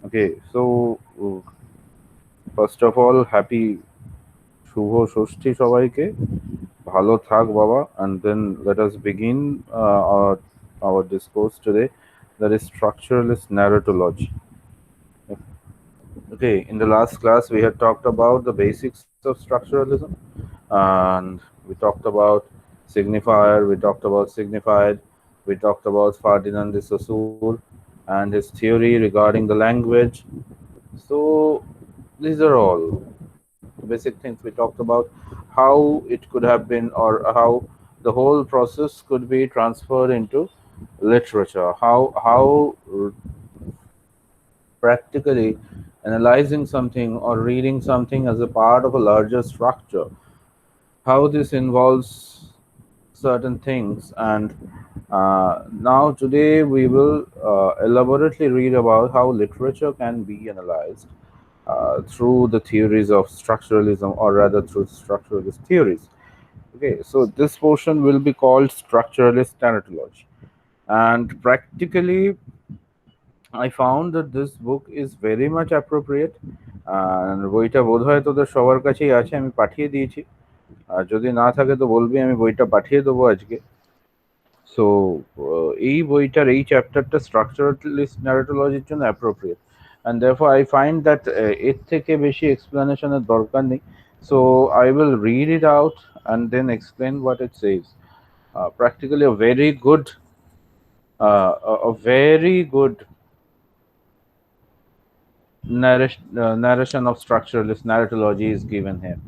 Okay, so first of all, happy শুভ ষষ্ঠী সবাইকে, ভালো থাক বাবা, and then let us begin our discourse today, that is structuralist narratology. Okay, in the last class we had talked about the basics of structuralism, and we talked about signifier, we talked about signified, we talked about Ferdinand de Saussure and his theory regarding the language. So these are all basic things we talked about, how it could have been, or how the whole process could be transferred into literature, how practically analyzing something or reading something as a part of a larger structure, how this involves certain things. And now today we will elaborately read about how literature can be analyzed through the theories of structuralism, or rather through structuralist theories. Okay, so this portion will be called structuralist narratology. And practically, I found that this book is very much appropriate. And বইটা বোধহয় তোদের সবার কাছেই আছে, আমি পাঠিয়ে দিয়েছি। আর যদি না থাকে তো বলবি, আমি বইটা পাঠিয়ে দেবো আজকে। সো এই বইটার এই চ্যাপ্টারটা স্ট্রাকচারালিস্ট ন্যারেটোলজির জন্য appropriate, and therefore I find that এর থেকে বেশি এক্সপ্লেনেশনের দরকার নেই। So I will read it out and then explain what it says. Practically a very good a very good narration of structuralist narratology is given here.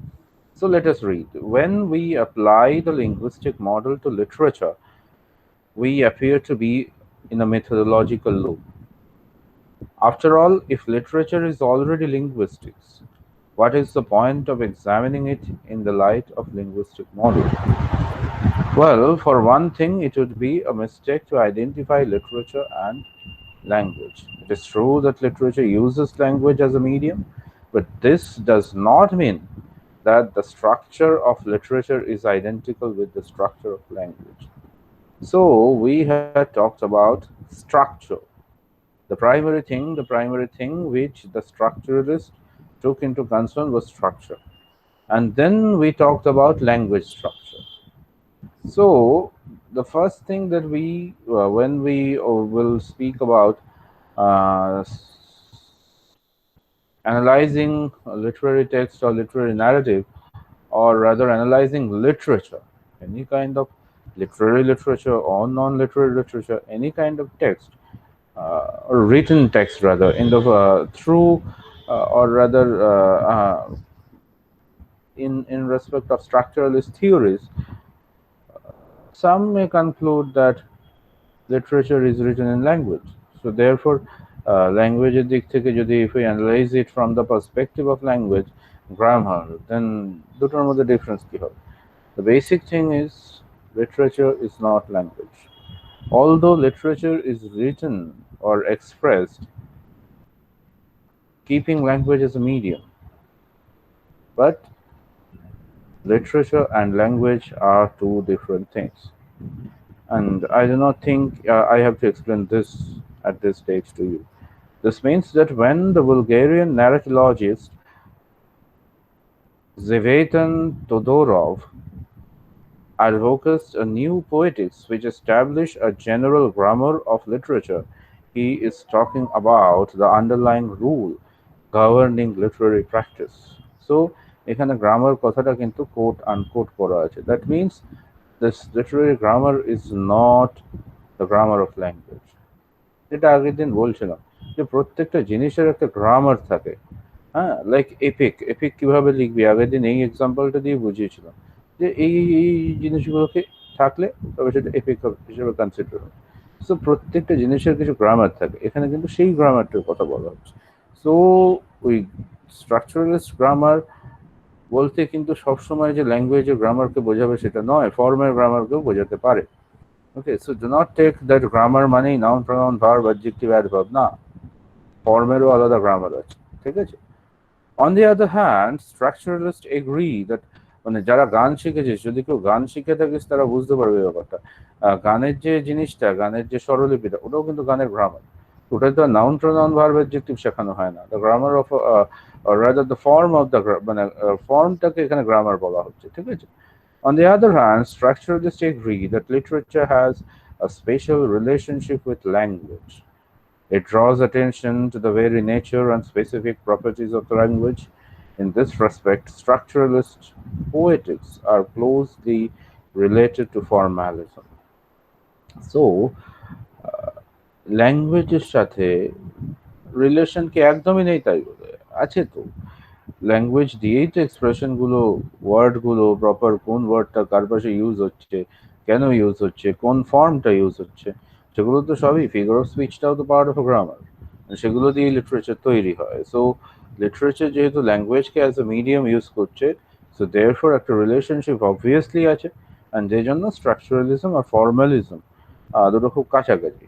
So let us read. When we apply the linguistic model to literature, we appear to be in a methodological loop. After all, if literature is already linguistics, what is the point of examining it in the light of linguistic model? Well, for one thing, it would be a mistake to identify literature and language. It is true that literature uses language as a medium, but this does not mean that the structure of literature is identical with the structure of language. So we had talked about structure. The primary thing which the structuralist took into concern was structure. And then we talked about language structure. So the first thing that when we will speak about uh, analyzing literary text or literary narrative, or rather analyzing literature, any kind of literary literature or non-literary literature, any kind of text, or written text rather, in the through or rather in respect of structuralist theories, some may conclude that literature is written in language. So therefore, language দিক থেকে যদি if we analyze it from the perspective of language, grammar, then দুটোর মধ্যে difference কি হবে? The basic thing is literature is not language. Although literature is written or expressed keeping language as a medium, but literature and language are two different things. And I do not think I have to explain this at this stage to you. This means that when the Bulgarian narratologist Zvetan Todorov advocates a new poetics which establish a general grammar of literature, he is talking about the underlying rule governing literary practice. So এখানে grammar কথাটা কিন্তু quote unquote করা আছে. That means this literary grammar is not the grammar of language. যেটা আগের দিন বলছিলাম যে প্রত্যেকটা জিনিসের একটা গ্রামার থাকে। হ্যাঁ, লাইক এপিক কিভাবে লিখবি, আগের দিন এই এক্সাম্পলটা দিয়ে বুঝিয়েছিলাম যে এই জিনিসগুলোকে থাকলে তবে সেটা এপিক হিসেবে কনসিডার হবে। সো প্রত্যেকটা জিনিসের কিছু গ্রামার থাকে, এখানে কিন্তু সেই গ্রামারটার কথা বলা হচ্ছে। সো ওই স্ট্রাকচারালিস্ট গ্রামার বলতে কিন্তু সবসময় যে ল্যাঙ্গুয়েজের গ্রামারকে বোঝাবে সেটা নয়, ফর্মের গ্রামারকেও বোঝাতে পারে। Okay, so do not take that grammar মানেই noun pronoun verb adjective adverb, না, ফর্মেরও আলাদা গ্রামার আছে, ঠিক আছে? On the other hand, structuralists agree that মানে যারা গান শিখেছিস, যদি কেউ গান শিখে থাকিস তারা বুঝতে পারবে ব্যাপারটা। গানের যে জিনিসটা, গানের যে স্বরলিপিটা, ওটাও কিন্তু গানের গ্রামার। ওটা তো নাউন প্রোনাউন ভার্ব অ্যাডজেক্টিভ শেখানো হয় না। The grammar of rather the form of the মানে ফর্মটাকে এখানে গ্রামার বলা হচ্ছে, ঠিক আছে? On the other hand, structuralists agree that literature has a special relationship with language. It draws attention to the very nature and specific properties of the language. In this respect, structuralist poetics are closely related to formalism. So, ল্যাঙ্গুয়েজের সাথে relation কি একদমই নেই তাই বলে? আছে তো। Language দিয়েই তো এক্সপ্রেশনগুলো, ওয়ার্ডগুলো প্রপার কোন ওয়ার্ডটা কার পাশে ইউজ হচ্ছে, কেন ইউজ হচ্ছে, কোন ফর্মটা ইউজ হচ্ছে, সেগুলো তো সবই ফিগার অফ স্পিচটাও তো পার্ট অফ গ্রামার। সেগুলো দিয়েই লিটারেচার তৈরি হয়। সো লিটারেচার যেহেতু ল্যাঙ্গুয়েজকে অ্যাজ এ মিডিয়াম ইউজ করছে, সো দেয়ারফর একটা রিলেশনশিপ অবভিয়াসলি আছে। অ্যান্ড যে জন্য স্ট্রাকচারালিজম আর ফর্মালিজম দুটো খুব কাছাকাছি।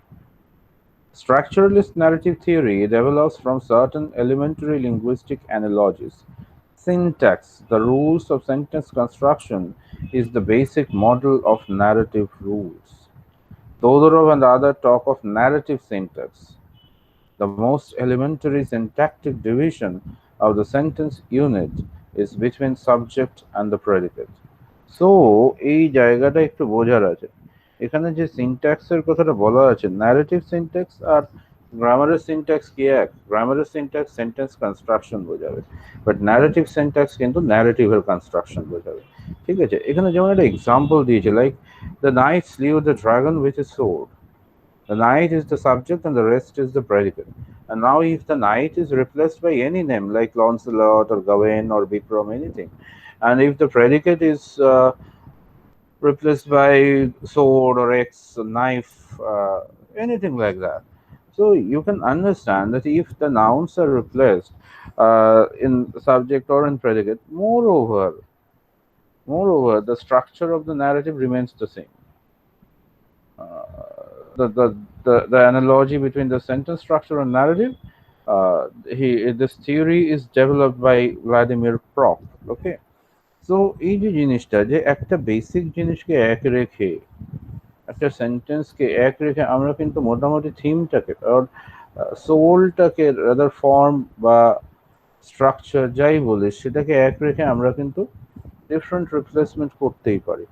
Structuralist narrative theory develops from certain elementary linguistic analogies. Syntax, the rules of sentence construction, is the basic model of narrative rules. Todorov and others talk of narrative syntax, the most elementary syntactic division of the sentence unit is between subject and the predicate. So, এই জায়গাটা একটু বোঝার আছে। এখানে যে সিনট্যাক্সের কথাটা বলা আছে, ন্যারেটিভ সিনট্যাক্স আর গ্রামারের সিনট্যাক্স কি এক? গ্রামারের সিনট্যাক্স সেন্টেন্স কনস্ট্রাকশন বোঝাবে, বাট ন্যারেটিভ সিনট্যাক্স কিন্তু ন্যারেটিভের কনস্ট্রাকশন বোঝাবে, ঠিক আছে? এখানে যেমন একটা এক্সাম্পল দিয়েছে, like the night স্লিউ the dragon with a sword. The knight is the subject and the rest is the predicate. And now if the knight is replaced by any name like Lancelot or Gawain or Bikram, anything, and if the predicate is replaced by sword or axe, knife, anything like that. So you can understand that if the nouns are replaced in subject or in predicate, moreover, the structure of the narrative remains the same. The analogy between the sentence structure and narrative, this theory is developed by Vladimir Prop. Okay, so এই যে জিনিসটা, যে একটা basic জিনিসকে এক রেখে, একটা সেন্টেন্সকে এক রেখে আমরা কিন্তু মোটামুটি থিমটাকে আর সোলটাকে, রাদার ফর্ম বা স্ট্রাকচার যাই বলি, সেটাকে এক রেখে আমরা কিন্তু ডিফারেন্ট রিপ্লেসমেন্ট করতেই পারি,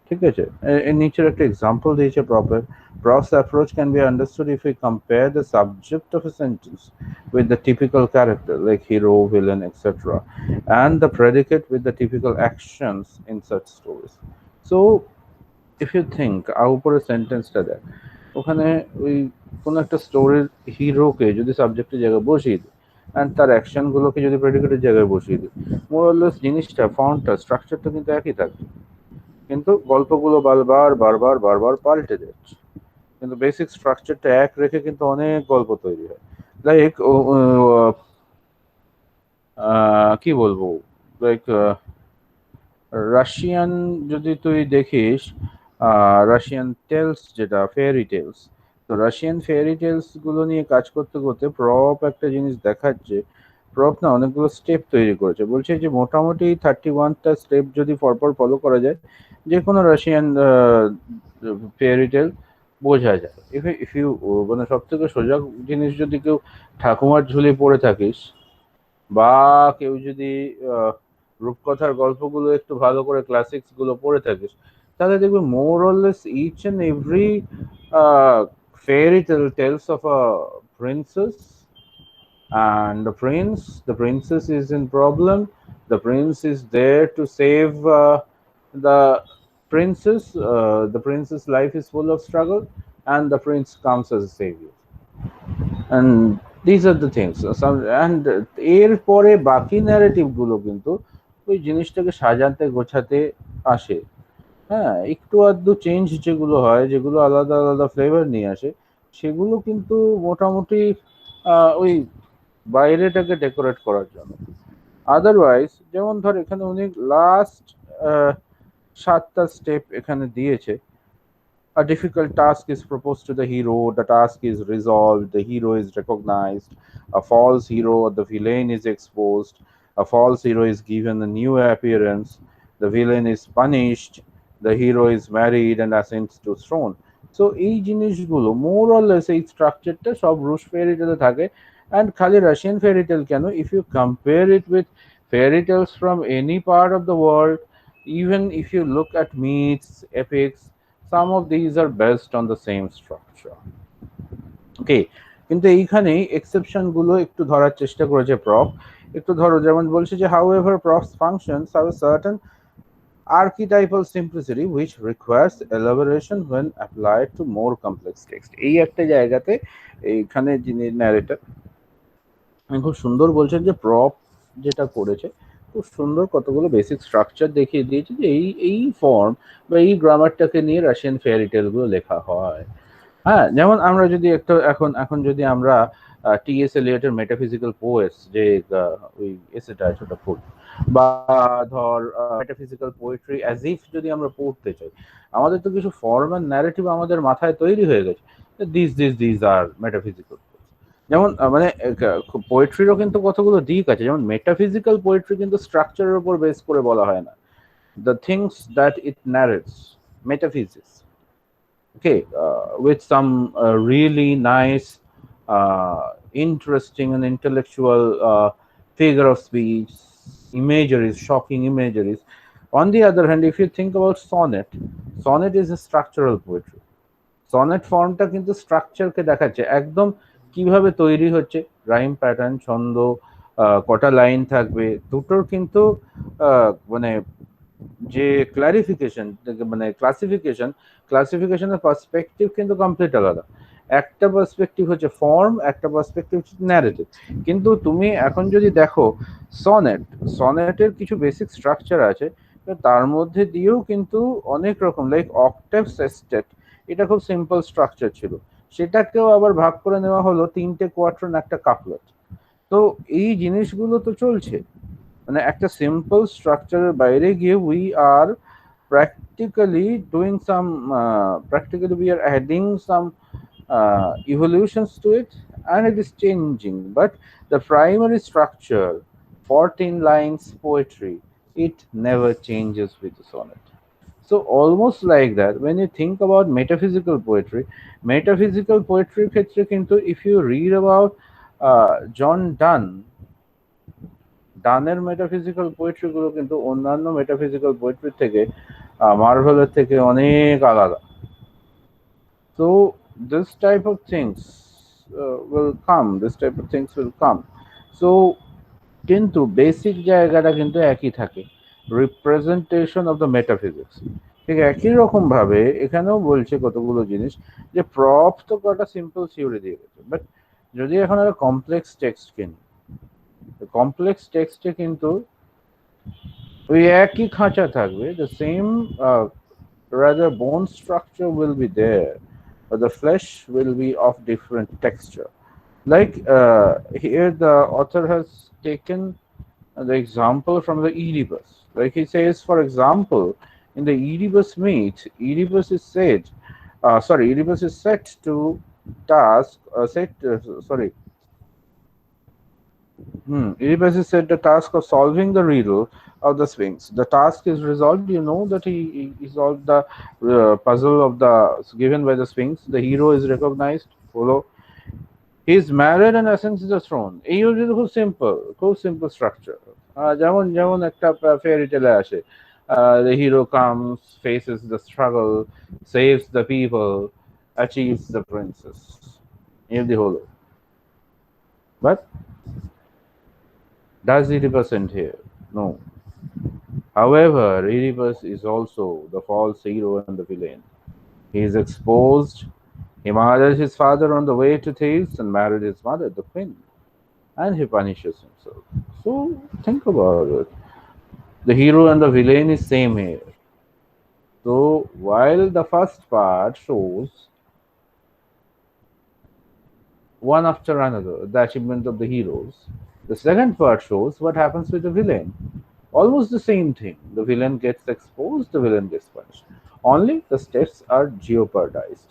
ঠিক আছে? এর নিচের একটা এক্সাম্পল দিয়েছে proper. Pro's approach can be understood if we compare the subject of a sentence with the typical character, like hero, villain, etc., and the predicate with the typical actions in such stories. So, if you think, উপরে সেন্টেন্সটা দেখ, ওখানে ওই কোনো একটা স্টোরির হিরোকে যদি সাবজেক্টের জায়গায় বসিয়ে দিই, অ্যান্ড তার অ্যাকশনগুলোকে যদি প্রেডিকেটের জায়গায় বসিয়ে দিই, মোরলেস জিনিসটা, ফর্মটা, স্ট্রাকচারটা কিন্তু একই থাকবে, কিন্তু গল্পগুলো বারবার বারবার বারবার পাল্টে যাচ্ছে, কিন্তু বেসিক স্ট্রাকচারটা এক রেখে কিন্তু অনেক গল্প তৈরি হয়। লাইক কি বলবো, লাইক রাশিয়ান যদি তুই দেখিস, রাশিয়ান টেলস, যেটা ফেয়ারি টেলস, তো রাশিয়ান ফেয়ারি টেলস গুলো নিয়ে কাজ করতে করতে প্রপ একটা জিনিস দেখাচ্ছে। প্রপ না অনেকগুলো স্টেপ তৈরি করেছে, বলছে যে মোটামুটি 31টা স্টেপ যদি পরপর ফলো করা যায়, যে কোনো রাশিয়ান ফেয়ারি টেল বোঝা যায়। ইফ ইউ মানে সব থেকে সোজা জিনিস, যদি কেউ ঠাকুমার ঝুলি পড়ে থাকিস, বা কেউ যদি রূপকথার গল্পগুলো একটু ভালো করে ক্লাসিক্স গুলো পড়ে থাকিস, তাহলে দেখবে more or less each and every fairy tale tells of a princess, and the princess is in problem. The prince is there to save the princess. The princess life is full of struggle, and the prince comes as a savior. And these are the things. And এরপরে বাকি narrative গুলো কিন্তু ওই জিনিসটাকে সাজাতে গোছাতে আসে। হ্যাঁ, একটু আধটু চেঞ্জ যেগুলো হয়, যেগুলো আলাদা আলাদা ফ্লেভার নিয়ে আসে, সেগুলো কিন্তু মোটামুটি ওই বাইরেটাকে ডেকোরেট করার জন্য। আদারওয়াইজ, যেমন ধর এখানে উনি লাস্ট 7টা স্টেপ এখানে দিয়েছে। A difficult task is proposed to the hero, the task is resolved, the hero is recognized, a false hero or the villain is exposed, a false hero is given a new appearance, the villain is punished, the hero is married and ascends to throne. So এই জিনিসগুলো মোর or less এই স্ট্রাকচারটা সব রুশ fairy টেলে থাকে। And খালি Russian fairy tale কেন, if you compare it with fairy tales from any part of the world, even if you look at myths, epics, some of these are based on the same structure. ওকে, কিন্তু এইখানেই exception গুলো একটু ধরার চেষ্টা করেছে proof. একটু ধরো, যেমন বলছে যে however Propp's functions have a certain archetypal simplicity which requires elaboration when applied to more complex text. এই একটা জায়গাতে এইখানে যিনি ন্যারেটর খুব সুন্দর বলছেন যে প্রপ যেটা করেছে খুব সুন্দর কতগুলো বেসিক স্ট্রাকচার দেখিয়ে দিয়েছে যে এই এই ফর্ম বা এই গ্রামারটাকে নিয়ে রাশিয়ান ফেয়ারি টেলগুলো লেখা হয়। হ্যাঁ, যেমন আমরা যদি একটা এখন এখন যদি আমরা টি.এস. এলিয়টের মেটাফিজিক্যাল পোয়েটস যে ওই এসেটা আছে ওটা পড়ি, বা ধর মেটাফিজিক্যাল পোয়েট্রি অ্যাজ ইফ যদি আমরা পড়তে চাই, আমাদের তো কিছু ফর্ম অ্যান্ড ন্যারেটিভ আমাদের মাথায় তৈরি হয়ে গেছে, দিস আর মেটাফিজিক্যাল। যেমন মানে পোয়েট্রিরও কিন্তু কতগুলো দিক আছে, যেমন মেটাফিজিক্যাল পোয়েট্রি কিন্তু স্ট্রাকচারের উপর বেস করে বলা হয় না, the things that it ন্যারেটস, metaphysics, okay, with some really nice, interesting and intellectual figure of speech, imageries, shocking imageries. On the other hand, if you think about sonnet, sonnet is a structural poetry. Sonnet ফর্মটা কিন্তু স্ট্রাকচারকে দেখাচ্ছে একদম কিভাবে তৈরি হচ্ছে, rhyme pattern, ছন্দ, কটা line থাকবে, দুটোর কিন্তু মানে যে ক্লারিফিকেশন মানে ক্লাসিফিকেশনের পার্সপেক্টিভ কিন্তু কমপ্লিট আলাদা। একটা পার্সপেক্টিভ হচ্ছে ফর্ম, একটা পার্সপেক্টিভ হচ্ছে ন্যারেটিভ। কিন্তু তুমি এখন যদি দেখো সনেটের কিছু বেসিক স্ট্রাকচার আছে, তার মধ্যে দিয়েও কিন্তু অনেক রকম, লাইক অক্টেভ সেস্টেট, এটা খুব সিম্পল স্ট্রাকচার ছিল, সেটাকেও আবার ভাগ করে নেওয়া হলো তিনটে কোয়ার্ট্রান একটা কাপলেট। তো এই জিনিসগুলো তো চলছে, মানে একটা সিম্পল স্ট্রাকচারের বাইরে গিয়ে we are practically doing some practically we are adding some evolutions to it, and it is changing, but the primary structure, 14 lines poetry, it never changes with the sonnet. So almost like that, when you think about metaphysical poetry ক্ষেত্রে কিন্তু if you read about John Donne, ডানের metaphysical poetry গুলো কিন্তু অন্যান্য metaphysical poetry থেকে মার্ভেলের থেকে অনেক আলাদা। তো this type of things will come. So কিন্তু বেসিক জায়গাটা কিন্তু একই থাকে, রিপ্রেজেন্টেশন অফ দ্য মেটাফিজিক্স। ঠিক একই রকম ভাবে এখানেও বলছে কতগুলো জিনিস, যে প্রপ তো কটা সিম্পল থিওরি দিয়ে গেছে, বাট যদি এখন একটা কমপ্লেক্স টেক্সট কিনি, কমপ্লেক্স টেক্সটে কিন্তু ওই একই খাঁচা থাকবে, the same rather bone structure will be there, but the flesh will be of different texture. Like here the author has taken the example from the Oedipus. Like he says, for example, in the Oedipus myth, Oedipus is set to task, Oedipus is set the task of solving the riddle of the Sphinx. The task is resolved. You know that he solved the puzzle of the given by the Sphinx. The hero is recognized. Follow. He is married and ascends the throne. এই হচ্ছে খুব simple structure. যেমন যেমন একটা fairy টেলে আসে, the hero comes, faces the struggle, saves the people, achieves the princess. এই the whole. But does Oedipus end here? No. However, Oedipus is also the false hero and the villain. He is exposed. He murdered his father on the way to Thebes and married his mother, the queen, and he punishes himself. So think about it. The hero and the villain is same here. So while the first part shows one after another the achievement of the heroes, the second part shows what happens with the villain. Almost the same thing. The villain gets exposed, the villain gets punished. Only the steps are jeopardized.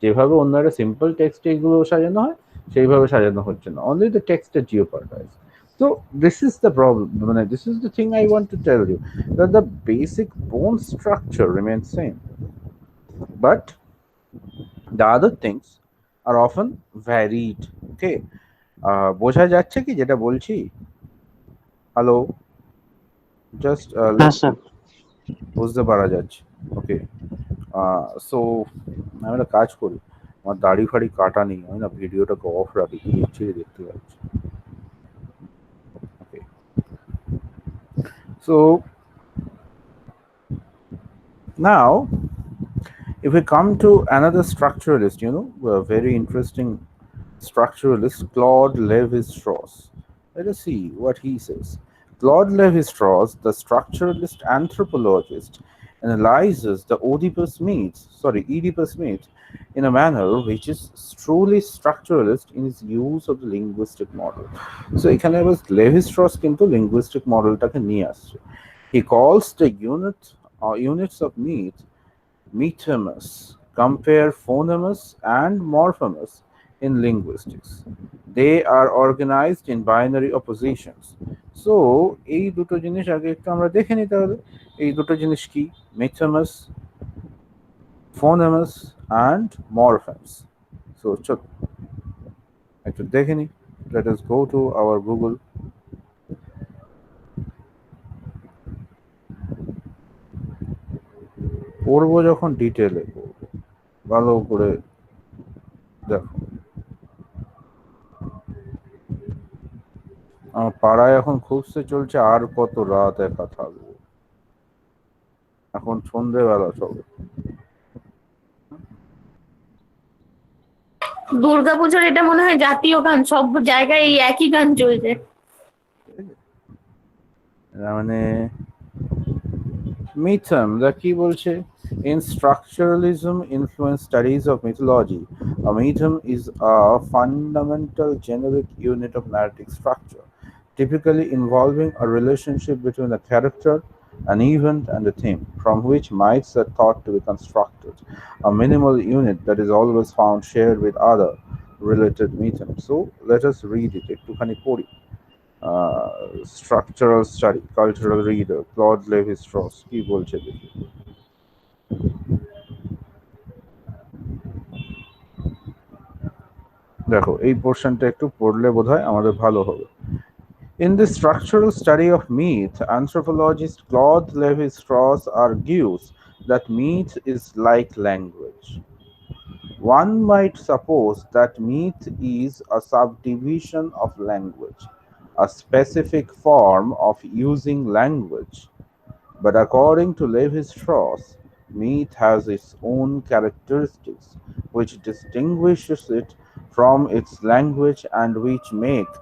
যেভাবে অন্য একটা simple text এগুলো সাজানো হয় সেইভাবে সাজানো হচ্ছে না, অনলি দ্য টেক্সট ইজ জিওপার্টাইজ। So this is the problem, this is the thing I want to tell you, that the basic bone structure remains same, but The other things are often varied. Okay, বোঝা যাচ্ছে কি যেটা বলছি? Hello, just হ্যাঁ late sir. বুঝতে পারা যাচ্ছে। ওকে, so আমি একটা কাজ করি, আমার দাড়ি ফাড়ি কাটা নেই, আমি না ভিডিওটাকে অফ রাখি, ছেড়ে দেখতে পাচ্ছি। ওকে, so now if we come to another structuralist, a very interesting structuralist, Claude Lévi-Strauss. Let us see what he says. Claude Lévi-Strauss, the structuralist anthropologist, analyzes the Oedipus myth in a manner which is truly structuralist in its use of the linguistic model. So এখানে আবার Lévi-Strauss কিন্তু linguistic মডেলটাকে নিয়ে আসছে। He calls the units of myth metemus, compare phonemes and morphemes in linguistics. They are organized in binary oppositions. So এই দুটো জিনিস আগে একটু আমরা দেখে নিতে হবে। এই দুটো জিনিস কি? Metemus, phonemes and morphemes. So চল একটু দেখে নি। Let us go to our Google. পড়বো যখন ডিটেলে পড়বো, ভালো করে দেখো। আমার পাড়ায় এখন খুঁজতে চলছে আর কত রাত একা থাকবো, এখন সন্ধেবেলা চলে। দুর্গাপুজোর এটা মনে হয় জাতীয় গান, সব জায়গায় এই একই গান চলছে। মানে মিথম দা কি বলছে? In structuralism influenced studies of mythology, a mythum is a fundamental generic unit of narrative structure, typically involving a relationship between a character, an event, and a theme, from which myths are thought to be constructed. A minimal unit that is always found shared with other related mythums. So let us read it. একটুখানি পড়ি। Structural study, cultural reader, Claude Lévi-Strauss কি বলছে দেখি। দেখো এই পোর্শনটা একটু পড়লে বোধহয় আমাদের ভালো হবে। In the structural study of myth, anthropologist Claude Lévi-Strauss argues that myth is like language. One might suppose that myth is a subdivision of language, a specific form of using language. But according to Lévi-Strauss, myth has its own characteristics which distinguishes it from its language and which make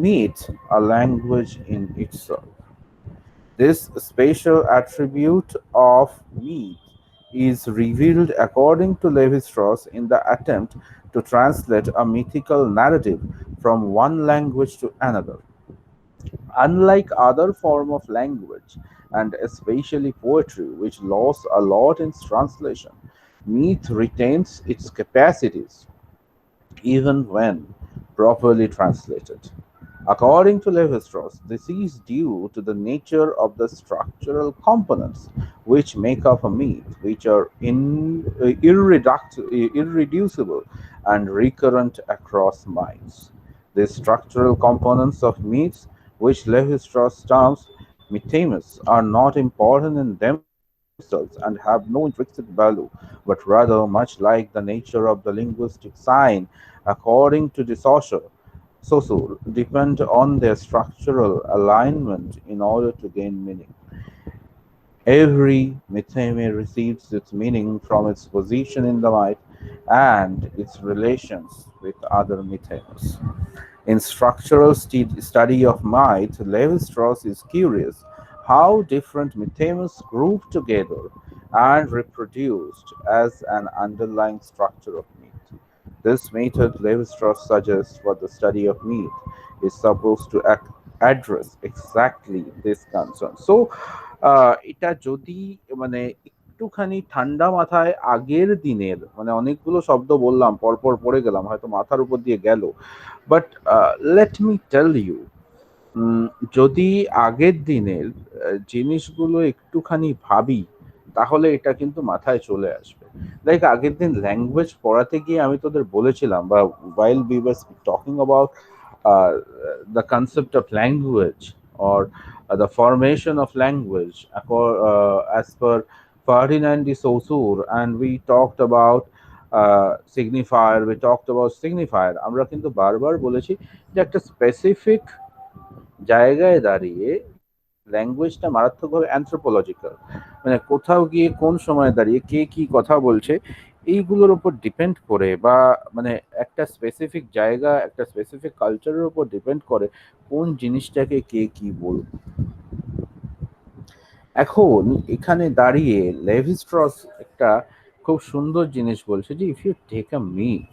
myth a language in itself. This spatial attribute of myth is revealed according to Lévi-Strauss in the attempt to translate a mythical narrative from one language to another. Unlike other form of language, and especially poetry, which lost a lot in translation, myth retains its capacities even when properly translated. According to Levi-Strauss, this is due to the nature of the structural components which make up a myth, which are irreducible and recurrent across myths. The structural components of myths, which Levi-Strauss terms mythemes, are not important in themselves and have no intrinsic value, but rather, much like the nature of the linguistic sign, according to de Saussure, depend on their structural alignment in order to gain meaning. Every mytheme receives its meaning from its position in the myth and its relations with other mythemes. In structural study of myth, Levi-Strauss is curious how different mythemes group together and reproduced as an underlying structure of myth. This method, Levi-Strauss suggests, for the study of myth is supposed to address exactly this concern. So, এটা যদি মানে একটুখানি ঠান্ডা মাথায় আগের দিনের মানে অনেকগুলো শব্দ বললাম, পরপর পড়ে গেলাম, হয়তো মাথার উপর দিয়ে গেল, but let me tell you, যদি আগের দিনের জিনিসগুলো একটুখানি ভাবি তাহলে এটা কিন্তু মাথায় চলে আসবে। লাইক আগের দিন ল্যাঙ্গুয়েজ পড়াতে গিয়ে আমি তোদের বলেছিলাম, বা while we were talking about uh, the concept of language, or the formation of language, as per Ferdinand de Saussure, and we talked about signifier, we talked about signifier. আমরা কিন্তু বারবার বলেছি যে একটা স্পেসিফিক জায়গায় দাঁড়িয়ে ল্যাঙ্গুয়েজটা মারাত্মকভাবে অ্যানথ্রোপোলজিক্যাল, মানে কোথাও গিয়ে কোন সময় দাঁড়িয়ে কে কি কথা বলছে এইগুলোর উপর ডিপেন্ড করে, বা মানে একটা স্পেসিফিক জায়গা, একটা স্পেসিফিক কালচারের উপর ডিপেন্ড করে কোন জিনিসটাকে কে কি বলবে। এখন এখানে দাঁড়িয়ে লেভি স্ট্রস একটা খুব সুন্দর জিনিস বলছে যে if you take a myth,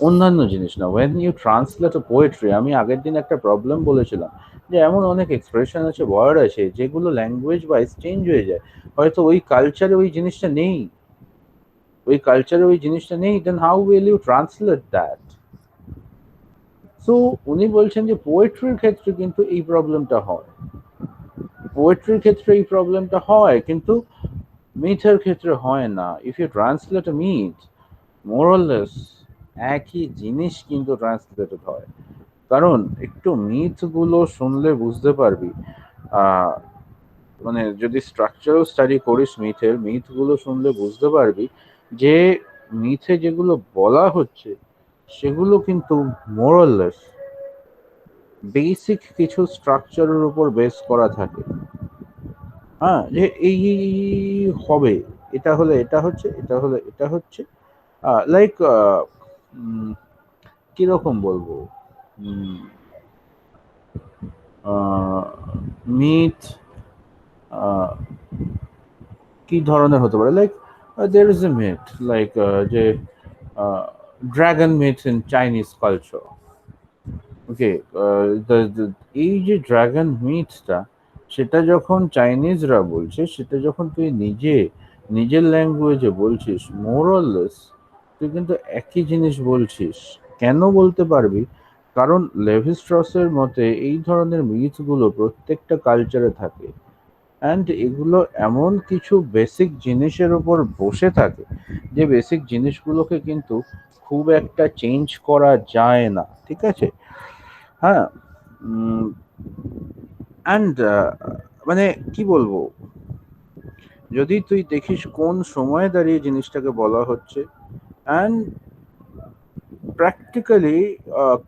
অন্যান্য জিনিস না, ওয়েন ইউ ট্রান্সলেট পোয়েট্রি, আমি আগের দিন একটা প্রবলেম বলেছিলাম যে এমন অনেক এক্সপ্রেশন আছে, ওয়ার্ড আছে যেগুলো ল্যাঙ্গুয়েজ ওয়াইজ চেঞ্জ হয়ে যায়, হয়তো ওই কালচারে ওই জিনিসটা নেই, ওই কালচারে ওই জিনিসটা নেই, then how will you translate that? So উনি বলছেন যে পোয়েট্রির ক্ষেত্রে কিন্তু এই প্রবলেমটা হয়, পোয়েট্রির ক্ষেত্রে এই প্রবলেমটা হয়, কিন্তু মিথের ক্ষেত্রে হয় না। If you translate a myth, more or less একই জিনিস কিন্তু ট্রান্সলেটেড হয়। কারণ একটু মিথ গুলো শুনলে বুঝতে পারবি, মানে যদি স্ট্রাকচারাল স্টাডি করিস মিথের, মিথ গুলো শুনলে বুঝতে পারবি যে মিথে যেগুলো বলা হচ্ছে সেগুলো কিন্তু মোর অর লেস বেসিক কিছু স্ট্রাকচারের উপর বেস করা থাকে। হ্যাঁ, যে এই হবে, এটা হলে এটা হচ্ছে, এটা হলে এটা হচ্ছে, লাইক কিরকম বলবো, মিথ কি ধরনের হতে পারে, like there is a myth like যে dragon myth in Chinese culture. Okay, এই যে ড্রাগন মিথটা, সেটা যখন চাইনিজরা বলছে, সেটা যখন তুই নিজের ল্যাঙ্গুয়েজে বলছিস, মোর অর লেস তুই কিন্তু একই জিনিস বলছিস। কেন বলতে পারবি? কারণ লেভি স্ট্রসের মতে এই ধরনের মিথগুলো প্রত্যেকটা কালচারে থাকে, অ্যান্ড এগুলো এমন কিছু বেসিক জিনিসের উপর বসে থাকে যে বেসিক জিনিসগুলোকে কিন্তু খুব একটা চেঞ্জ করা যায় না, ঠিক আছে? হ্যাঁ, অ্যান্ড মানে কি বলবো, যদি তুই দেখিস কোন সময়ে দাঁড়িয়ে জিনিসটাকে বলা হচ্ছে, অ্যান্ড প্র্যাকটিক্যালি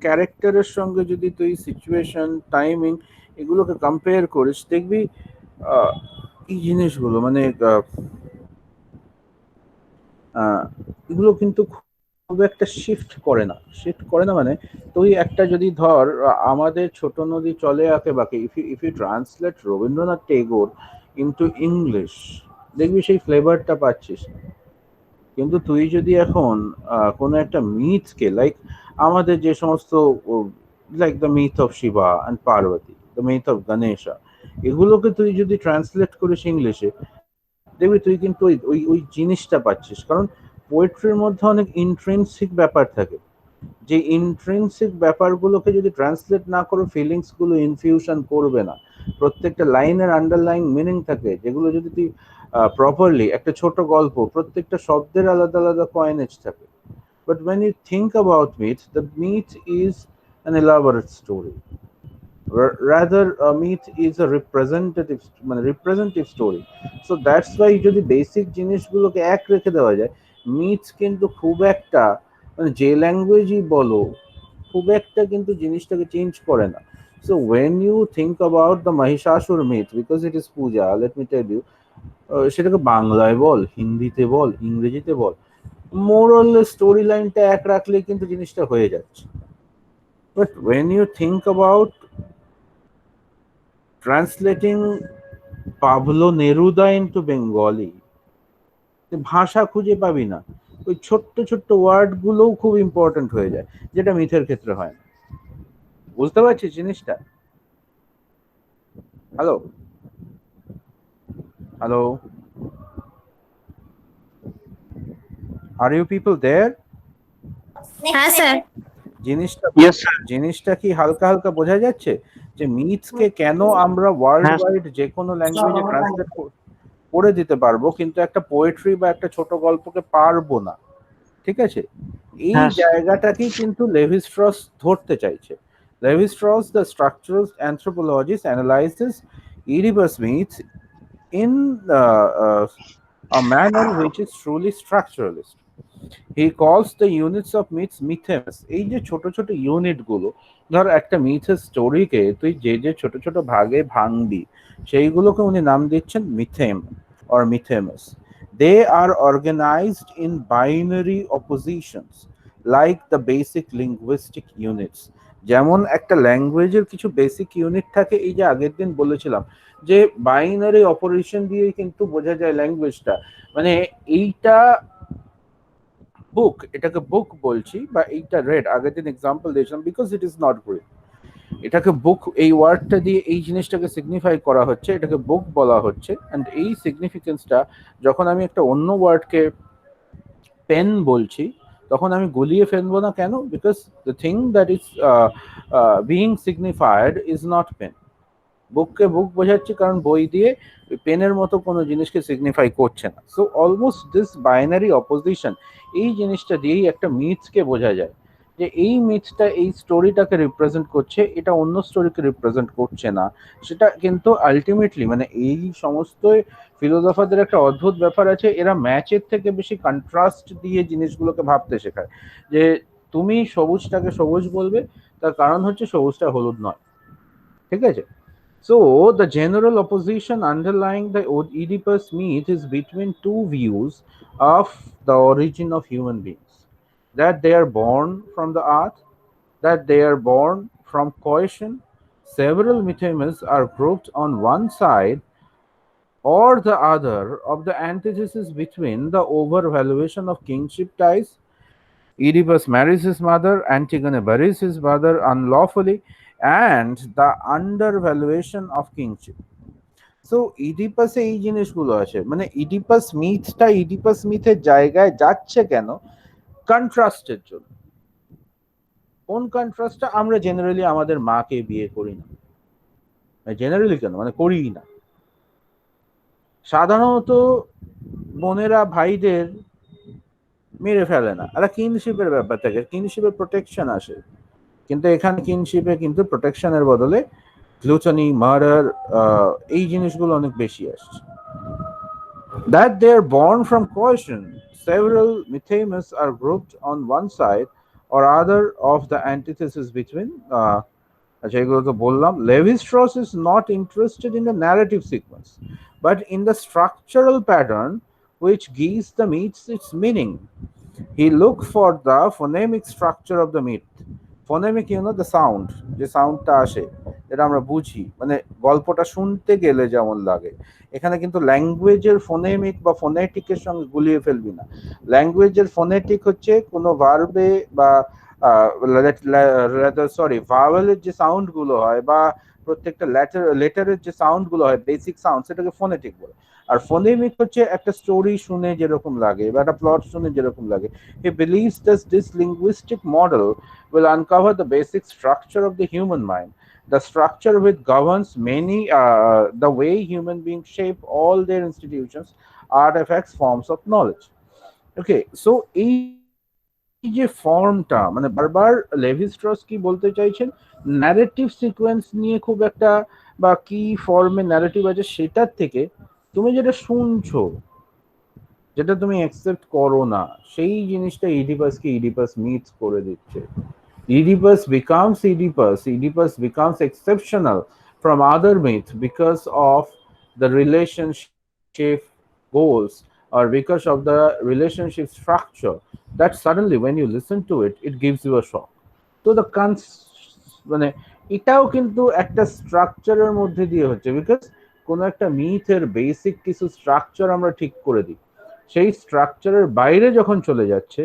ক্যারেক্টারের সঙ্গে যদি তুই সিচুয়েশন, টাইমিং এগুলোকে কম্পেয়ার করিস, দেখবি এই জিনিসগুলো মানে এগুলো কিন্তু খুব একটা শিফট করে না মানে তুই একটা যদি ধর, আমাদের ছোট নদী চলে আঁকে বাঁকে, if you translate Rabindranath Tagore into English, দেখবি সেই ফ্লেভারটা পাচ্ছিস না। কিন্তু তুই যদি এখন কোনো একটা মিথকে, লাইক আমাদের যে সমস্ত, like the myth of Shiva and Parvati, the myth of Ganesha, এগুলোকে তুই যদি ট্রান্সলেট করিস ইংলিশে, দেখবি তুই কিন্তু ওই ওই ওই জিনিসটা পাচ্ছিস। কারণ পোয়েট্রির মধ্যে অনেক ইন্ট্রিনসিক ব্যাপার থাকে, যে ইন্ট্রিনসিক ব্যাপারগুলোকে যদি ট্রান্সলেট না করো, ফিলিংস গুলো ইনফিউশন করবে না। প্রত্যেকটা লাইনের আন্ডারলাইং মিনিং থাকে, যেগুলো যদি তুই প্রপারলি, একটা ছোট গল্প, প্রত্যেকটা শব্দের আলাদা আলাদা কয়েনেজ থাকে। But when you think about myth, the myth is an elaborate story. Rather, a myth is a representative story. So that's why যদি বেসিক জিনিসগুলোকে এক রেখে দেওয়া যায়, মিথ কিন্তু খুব একটা, মানে যে ল্যাঙ্গুয়েজই বলো, খুব একটা কিন্তু জিনিসটাকে চেঞ্জ করে না। So when you think about the Mahishasur myth, because it is puja, let me tell you, সেটাকে বাংলায় বল, হিন্দিতে বল, ইংরেজিতে বল, মোরাল স্টোরি লাইনটা এক রাখলে কিন্তু জিনিসটা হয়ে যাচ্ছে। But when you think about translating Pablo Neruda into Bengali, ভাষা খুঁজে পাবি না, ওই ছোট্ট ছোট্ট ওয়ার্ড গুলোও খুব ইম্পর্টেন্ট হয়ে যায়, যেটা মিথের ক্ষেত্রে হয় না। বুঝতে পারছিস জিনিসটা? Hello hello, are you people there? হ্যাঁ স্যার। জিনিসটা Yes, sir. জিনিসটা কি হালকা হালকা বোঝা যাচ্ছে যে মিথকে কেন আমরা ওয়ার্ল্ড Yes. ওয়াইড যে কোনো ল্যাঙ্গুয়েজে ট্রান্সলেট করে দিতে পারবো, কিন্তু একটা পোয়েট্রি বা একটা ছোট গল্পকে পারবো না। ঠিক আছে, এই হ্যাঁ জায়গাটাকেই কিন্তু লেভি স্ট্রস ধরতে চাইছে। Levi Strauss, the structural anthropologist, analyses Oedipus myths in a manner which is truly structuralist. He calls the units of myths মিথেমস। এই যে ছোট ছোট ইউনিট গুলো, ধর একটা মিথের স্টোরিকে তুই যে যে ছোট ছোট ভাগে ভাঙবি, সেইগুলোকে উনি নাম দিচ্ছেন মিথেম or মিথেমস। They are organized in binary oppositions like the basic linguistic units. যেমন একটা ল্যাঙ্গুয়েজের কিছু বেসিক ইউনিট থাকে, এই যে আগের দিন বলেছিলাম যে বাইনারি অপারেশন দিয়ে কিন্তু বোঝা যায় ল্যাঙ্গুয়েজটা, মানে এইটা বুক, এটাকে বুক বলছি, বা এইটা রেড, আগের দিন এক্সাম্পল দিয়েছিলাম, because it is not green. এটাকে বুক, এই ওয়ার্ডটা দিয়ে এই জিনিসটাকে সিগনিফাই করা হচ্ছে, এটাকে বুক বলা হচ্ছে। অ্যান্ড এই সিগনিফিকেন্সটা যখন আমি একটা অন্য ওয়ার্ডকে পেন বলছি, তখন আমি গুলিয়ে ফেলবো না। কেন? Because the thing that is being signified is not pen. বুককে বুক বোঝাচ্ছি কারণ বই দিয়ে পেনের মতো কোনো জিনিসকে সিগনিফাই করছে না। So almost this binary opposition, এই জিনিসটা দিয়েই একটা মিথকে বোঝা যায় যে এই মিথটা এই স্টোরিটাকে রিপ্রেজেন্ট করছে, এটা অন্য স্টোরিকে রিপ্রেজেন্ট করছে না। সেটা কিন্তু আলটিমেটলি, মানে এই সমস্ত ফিলোসফারদের একটা অদ্ভুত ব্যাপার আছে, এরা ম্যাচের থেকে বেশি কন্ট্রাস্ট দিয়ে জিনিসগুলোকে ভাবতে শেখায়। যে তুমি সবুজটাকে সবুজ বলবে, তার কারণ হচ্ছে সবুজটা হলুদ নয়। ঠিক আছে, so the general opposition underlying the Oedipus myth is between two views of the origin of human beings: that they are born from the earth, that they are born from cohesion. Several mythemers are grouped on one side or the other of the antithesis between the overvaluation of kingship ties. Oedipus marries his mother, Antigone buries his brother unlawfully, and the undervaluation of kingship. So ইডিপাসে এই জিনিসগুলো আছে, মানে Oedipus মিথটা Oedipus মিথের জায়গায় যাচ্ছে কেন? কন্ট্রাস্টের জন্য। কোন কন্ট্রাস্টটা? আমরা জেনারেলি আমাদের মাকে বিয়ে করি না, জেনারেলি কেন, মানে করি না। সাধারণত বোনেরা ভাইদের মেরে ফেলে না, একটা কিনশিপের ব্যাপার থাকে, কিনশিপের প্রোটেকশন আসে। কিন্তু এখানে কিনশিপে কিন্তু প্রোটেকশনের বদলে গ্লুটনি, মার্ডার, এই জিনিসগুলো অনেক বেশি আসছে। That they are born from cohesion. Several mythemers are grouped on one side or other of the antithesis between. আচ্ছা, এগুলো তো বললাম। Levi-Strauss is not interested in the narrative sequence, but in the structural pattern which gives the myths its meaning. He looked for the phonemic structure of the myth. Phonemic, you know, the sound, যে সাউন্ডটা আসে, যেটা আমরা বুঝি, মানে গল্পটা শুনতে গেলে যেমন লাগে। এখানে কিন্তু ল্যাঙ্গুয়েজের ফোনেমিক বা ফোনেটিকের সঙ্গে গুলিয়ে ফেলবি না। ল্যাঙ্গুয়েজের ফোনেটিক হচ্ছে কোনো ভার্বে বা সরি ভাওয়েলের যে সাউন্ড গুলো হয়, বা প্রত্যেকটা লেটারের যে সাউন্ড গুলো হয়, বেসিক সাউন্ড, সেটাকে ফোনেটিক বলে। আর ফোনেমিক হচ্ছে একটা স্টোরি শুনে যেরকম লাগে বা একটা প্লট শুনে যেরকম লাগে। He believes that this linguistic model will uncover the basic structure of the human mind, the structure which governs many the way human beings shape all their institutions, artifacts, forms of knowledge. Okay, so এই যে ফর্মটা, মানে বারবার Levy Strauss কি বলতে চাইছেন, narrative sequence নিয়ে খুব একটা, বা কি ফর্মে ন্যারেটিভ আছে সেটার থেকে তুমি যেটা শুনছো, যেটা তুমি অ্যাকসেপ্ট করো না, সেই জিনিসটা ইডিপাসকে ইডিপাস মিথ করে দিচ্ছে। Oedipus becomes Oedipus. Oedipus becomes exceptional from other myths because of the relationship goals, or because of the relationship structure, that suddenly when you listen to it, it gives you a shock. তো the মানে এটাও কিন্তু একটা স্ট্রাকচারের মধ্যে দিয়ে হচ্ছে, because কোনো একটা মিথের বেসিক কিছু স্ট্রাকচার আমরা ঠিক করে দিই, সেই স্ট্রাকচারের বাইরে যখন চলে যাচ্ছে,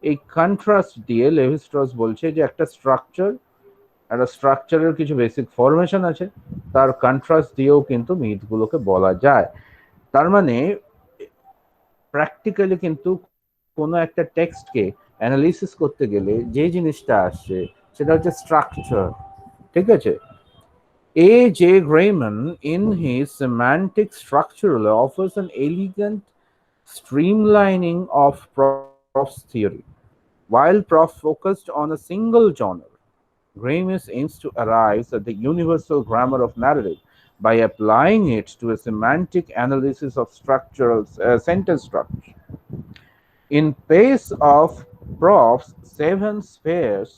এই কন্ট্রাস্ট দিয়ে লেভি স্ট্রস বলছে যে একটা স্ট্রাকচারের কিছু বেসিক ফরমেশন আছে, তার কন্ট্রাস্ট দিয়েও কিন্তু মিথগুলোকে বলা যায়। তার মানে প্র্যাকটিক্যালি কিন্তু কোনো একটা টেক্সটকে অ্যানালিসিস করতে গেলে যে জিনিসটা আসছে সেটা হচ্ছে স্ট্রাকচার। ঠিক আছে, A. J. Grayman, in his Semantic Structural, offers an elegant streamlining of Proft's theory. While Proft focused on a single genre, Gramsci aims to arrive at the universal grammar of narrative by applying it to a semantic analysis of structural sentence structure. In place of Proft's seven spheres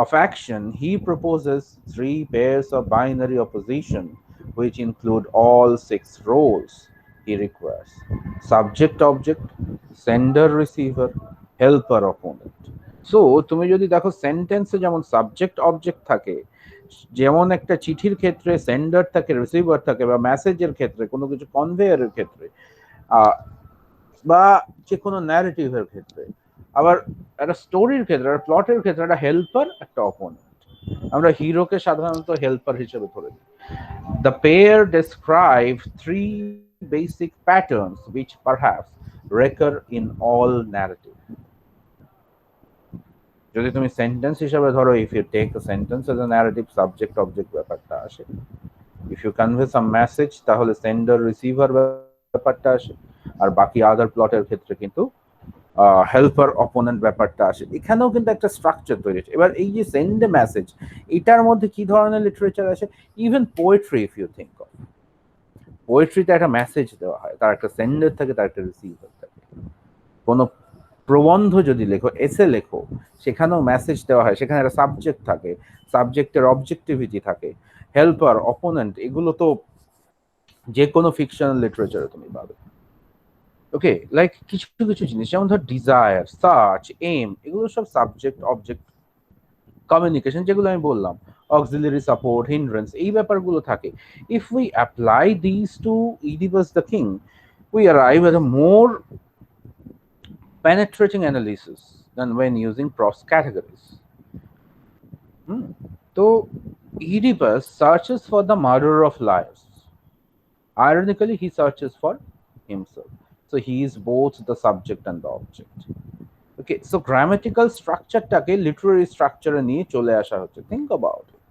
of action, he proposes three pairs of binary opposition, which include all six roles he requires: subject object, sender receiver, helper opponent. So তুমি যদি দেখো সেন্টেন্সে যেমন subject object থাকে, যেমন একটা চিঠির ক্ষেত্রে সেন্ডার থাকে, রিসিভার থাকে, বা মেসেজের ক্ষেত্রে কোনো কিছু কনভেয়ারের ক্ষেত্রে, বা যে কোনো ন্যারেটিভের ক্ষেত্রে, আবার একটা স্টোরির ক্ষেত্রে, একটা প্লটের ক্ষেত্রে একটা হেল্পার, একটা অপোনেন্ট। আমরা হিরোকে সাধারণত হেল্পার হিসেবে ধরে নিই। The pair describe three basic patterns which perhaps recur in all narrative. যদি তুমি সেন্টেন্স হিসেবে ধরো, if you take the sentence as a narrative, subject object ব্যাপারটা আসে। If you convey some message, তাহলে সেন্ডার রিসিভার ব্যাপারটা আসে। আর বাকি আদার প্লটের ক্ষেত্রে কিন্তু হেল্পার অপোনেন্ট ব্যাপারটা আসে। এখানেও কিন্তু একটা স্ট্রাকচার তৈরি হচ্ছে। এবার এই যে সেন্ড এ মেসেজ, এটার মধ্যে কি ধরনের লিটারেচার আসে? Even poetry, if you think of পোয়েট্রিতে একটা মেসেজ দেওয়া হয়, তার একটা সেন্ডার থাকে, তার একটা রিসিভার থাকে। কোনো প্রবন্ধ যদি লেখো, এসে লেখো, সেখানেও মেসেজ দেওয়া হয়, সেখানে একটা সাবজেক্ট থাকে, সাবজেক্টের অবজেক্টিভিটি থাকে, হেল্পার অপোনেন্ট, এগুলো তো যে কোনো ফিকশনাল লিটারেচারে তুমি পাবে। ওকে, লাইক কিছু কিছু জিনিস যেমন ধর ডিজায়ার, সার্চ, এম, এগুলো সব সাবজেক্ট অবজেক্ট কমিউনিকেশন, যেগুলো আমি বললাম, অক্সিলারি সাপোর্ট, হিন্ড্রেন্স, এই ব্যাপারগুলো থাকে। If we apply this to Oedipus the king, we arrive at a more penetrating analysis than when using Proust's categories. So, Oedipus searches for the murderer of liars. Ironically, he searches for himself. So, he is both the subject and the object. Okay, so grammatical structure-টাকে literary structure নিয়ে চলে আসা হচ্ছে। Think about it.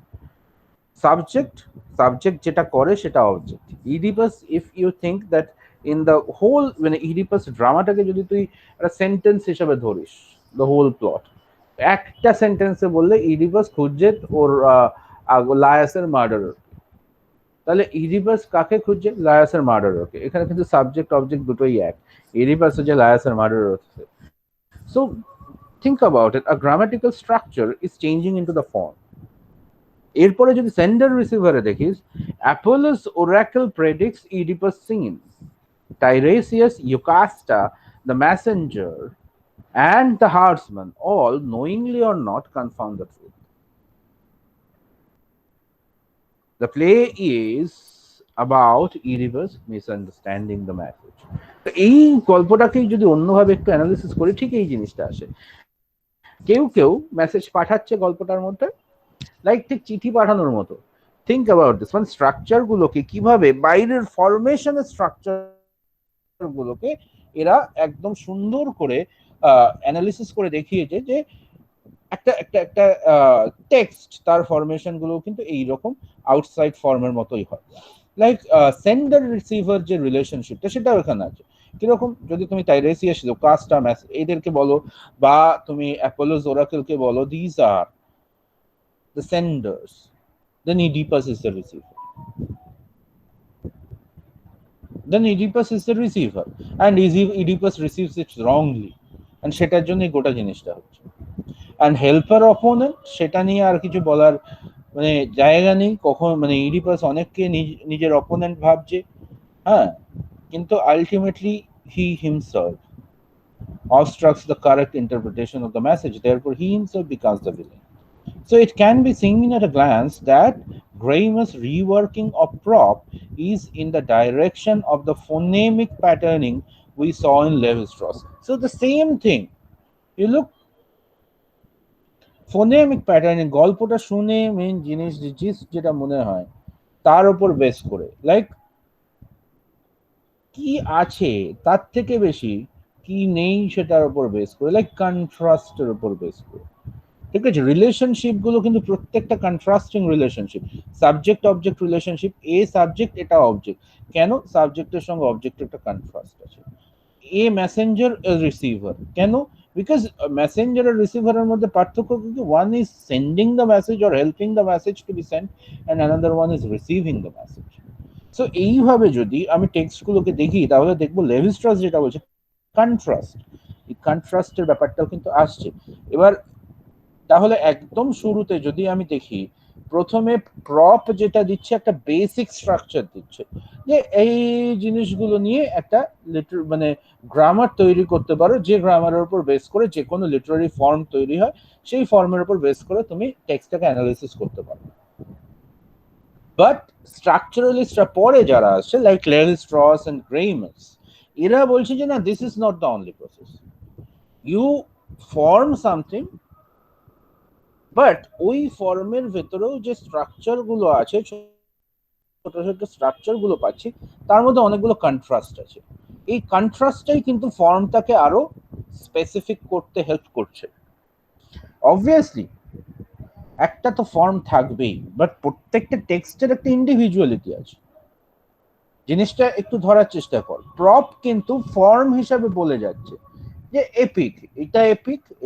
Subject যেটা করে সেটা object. Oedipus, if you think that in the whole, মানে Oedipus ড্রামাটাকে যদি তুই একটা সেন্টেন্স হিসেবে ধরিস, the whole plot, একটা সেন্টেন্সে বললে ইডিপাস খুঁজছে ওর লায়াসের মার্ডারার, তাহলে ইডিপাস কাকে খুঁজছে? লায়াসের মার্ডারারকে। এখানে কিন্তু সাবজেক্ট অবজেক্ট দুটোই এক, ইডিপাস হচ্ছে লায়াসের মার্ডারার হচ্ছে। So think about it, a grammatical structure is changing into the form. এরপরে যদি সেন্ডার রিসিভারে দেখিস, অ্যাপোলোস Oracle predicts Oedipus' scene. Tiresias, Jocasta, the messenger, and the herdsman all, knowingly or not, confound the truth. The play is about Oedipus misunderstanding the message. এই গল্পটাকেই যদি অন্যভাবে একটু analysis করি, ঠিক এই জিনিসটা আসে। কেউ কেউ মেসেজ পাঠাচ্ছে গল্পটার মধ্যে, লাইক ঠিক চিঠি পাঠানোর মতো। থিঙ্ক অ্যাবাউট দিস, মানে স্ট্রাকচার গুলোকে কিভাবে, বাইরের ফরমেশনের স্ট্রাকচার গুলোকে এরা একদম সুন্দর করে অ্যানালিসিস করে দেখিয়েছে যে একটা একটা একটা টেক্সট, তার ফরমেশন গুলো কিন্তু এইরকম আউটসাইড ফর্মের মতোই হয়। লাইক সেন্ডার রিসিভার যে রিলেশনশিপটা, সেটাও এখানে আছে। কিরকম? যদি তুমি টাইরেসিয়াস, জোকাস্টা, এদেরকে বলো, বা তুমি অ্যাপোলোস ওরাকেলকে বলো, this are the senders, then Oedipus is the receiver. Then Oedipus is the receiver, and Oedipus receives it wrongly, and সেটার জন্যই গোটা জিনিসটা হচ্ছে। and helper opponent, সেটা নিয়ে আর কিছু বলার মানে জায়গা নেই। কখন মানে Oedipus অনেককে নিজের অপোনেন্ট ভাবছে, হ্যাঁ, কিন্তু ultimately he himself obstructs the correct interpretation of the message, therefore he himself becomes the villain. So it can be seen at a glance that Grammer's reworking of prop is in the direction of the phonemic patterning we saw in Levi-Strauss. So the same thing. You look, phonemic patterning, গল্পটা শুনে main জিনিস যেটা মনে হয় তার উপর base করে, like কি আছে তার থেকে বেশি কি নেই সেটার উপর বেস করে, লাইক কন্ট্রাস্টের উপর বেস করে। ঠিক আছে, রিলেশনশিপ গুলো কিন্তু প্রত্যেকটা contrasting relationship, subject object relationship, এ সাবজেক্ট এটা অবজেক্ট, কেন সাবজেক্টের সঙ্গে অবজেক্টের একটা কন্ট্রাস্ট আছে। এ মেসেঞ্জার রিসিভার, কেন? বিকজ মেসেঞ্জার আর রিসিভারের মধ্যে পার্থক্য কিন্তু one is sending the message or helping the message to be send and another one is receiving the message. So এইভাবে যদি আমি টেক্সটগুলোকে দেখি তাহলে দেখবো লেভি স্ট্রস যেটা বলছে কন্ট্রাস্ট, এই কন্ট্রাস্টের ব্যাপারটাও কিন্তু আসছে। এবার তাহলে একদম শুরুতে যদি আমি দেখি, প্রথমে প্রপ যেটা দিচ্ছে একটা বেসিক স্ট্রাকচার দিচ্ছে, যে এই জিনিসগুলো নিয়ে একটা মানে গ্রামার তৈরি করতে পারো, যে গ্রামারের উপর বেস করে যে কোনো লিটারারি ফর্ম তৈরি হয়, সেই ফর্মের উপর বেস করে তুমি টেক্সটটাকে অ্যানালাইসিস করতে পারো। বাট স্ট্রাকচারালিস্টরা পরে যারা আসছে like Levi Strauss and Greimas, এরা বলছে যে না, this is not the only process, you form something, but ওই ফর্মের ভেতরেও যে স্ট্রাকচার গুলো আছে, ছোট ছোট স্ট্রাকচার গুলো পাচ্ছি, তার মধ্যে অনেকগুলো কন্ট্রাস্ট আছে। এই কন্ট্রাস্টটাই কিন্তু ফর্মটাকে আরো স্পেসিফিক করতে হেল্প করছে। অবভিয়াসলি একটা তো ফর্ম থাকবেই, বাট প্রত্যেকটা টেক্সটের একটা ইন্ডিভিজুয়ালিটি আছে। জিনিসটা একটু ধরার চেষ্টা কর, প্রপ কিন্তু ফর্ম হিসাবে বলে যাচ্ছে যে এপিক,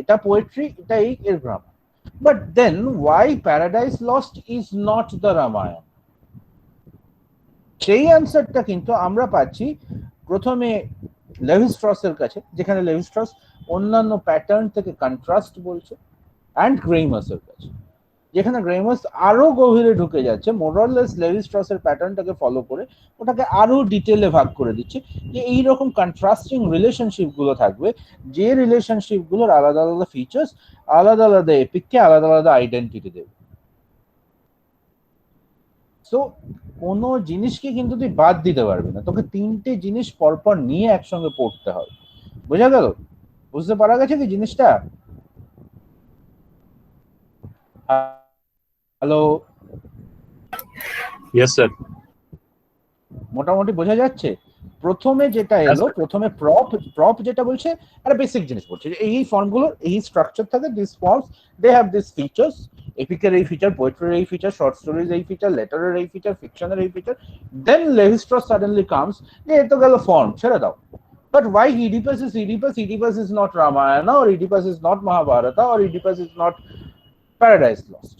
এটা পোয়েট্রি, এটা এই এর grammar. But then why Paradise Lost is not the Ramayana? সেই অ্যান্সারটা কিন্তু আমরা পাচ্ছি প্রথমে লেভি স্ট্রসের কাছে, যেখানে লেভি স্ট্রস অন্যান্য প্যাটার্ন থেকে কন্ট্রাস্ট বলছে, অ্যান্ড গ্রেইমার্সের কাছে, যেখানে গ্রেইমার্স আরো গভীরে ঢুকে যাচ্ছে, মোরলেস লেভি স্ট্রসের প্যাটার্নটাকে ফলো করে ওটাকে আরো ডিটেলে ভাগ করে দিচ্ছে, যে এইরকম কন্ট্রাস্টিং রিলেশনশিপ গুলো থাকবে, যে রিলেশনশিপ গুলোর আলাদা আলাদা ফিচার্স, আলাদা আলাদা এপিককে আলাদা আলাদা আইডেন্টিটি দেবে। সো কোনো জিনিসকে কিন্তু তুই বাদ দিতে পারবি না, তোকে তিনটে জিনিস পরপর নিয়ে একসঙ্গে পড়তে হবে। বোঝা গেল? বুঝতে পারা গেছে কি জিনিসটা? Hello, yes sir. মোটামুটি বোঝা যাচ্ছে? প্রথমে যেটা এলো, প্রথমে প্রপ যেটা বলছে একটা বেসিক জিনিস বলছে, যে এই ফর্মগুলোর এই স্ট্রাকচার থাকে, this forms they have this features, এপিকের এই ফিচার, পোয়েট্রির এই ফিচার, শর্ট স্টোরিজ এই ফিচার, লেটারের এই ফিচার, ফিকশনের এই feature. Then Levi Strauss suddenly comes, যে এ তো গেল ফর্ম, ছেড়ে দাও। But why Oedipus is Oedipus? Oedipus is not Ramayana, or Oedipus is not Mahabharata, or Oedipus is not Paradise Lost.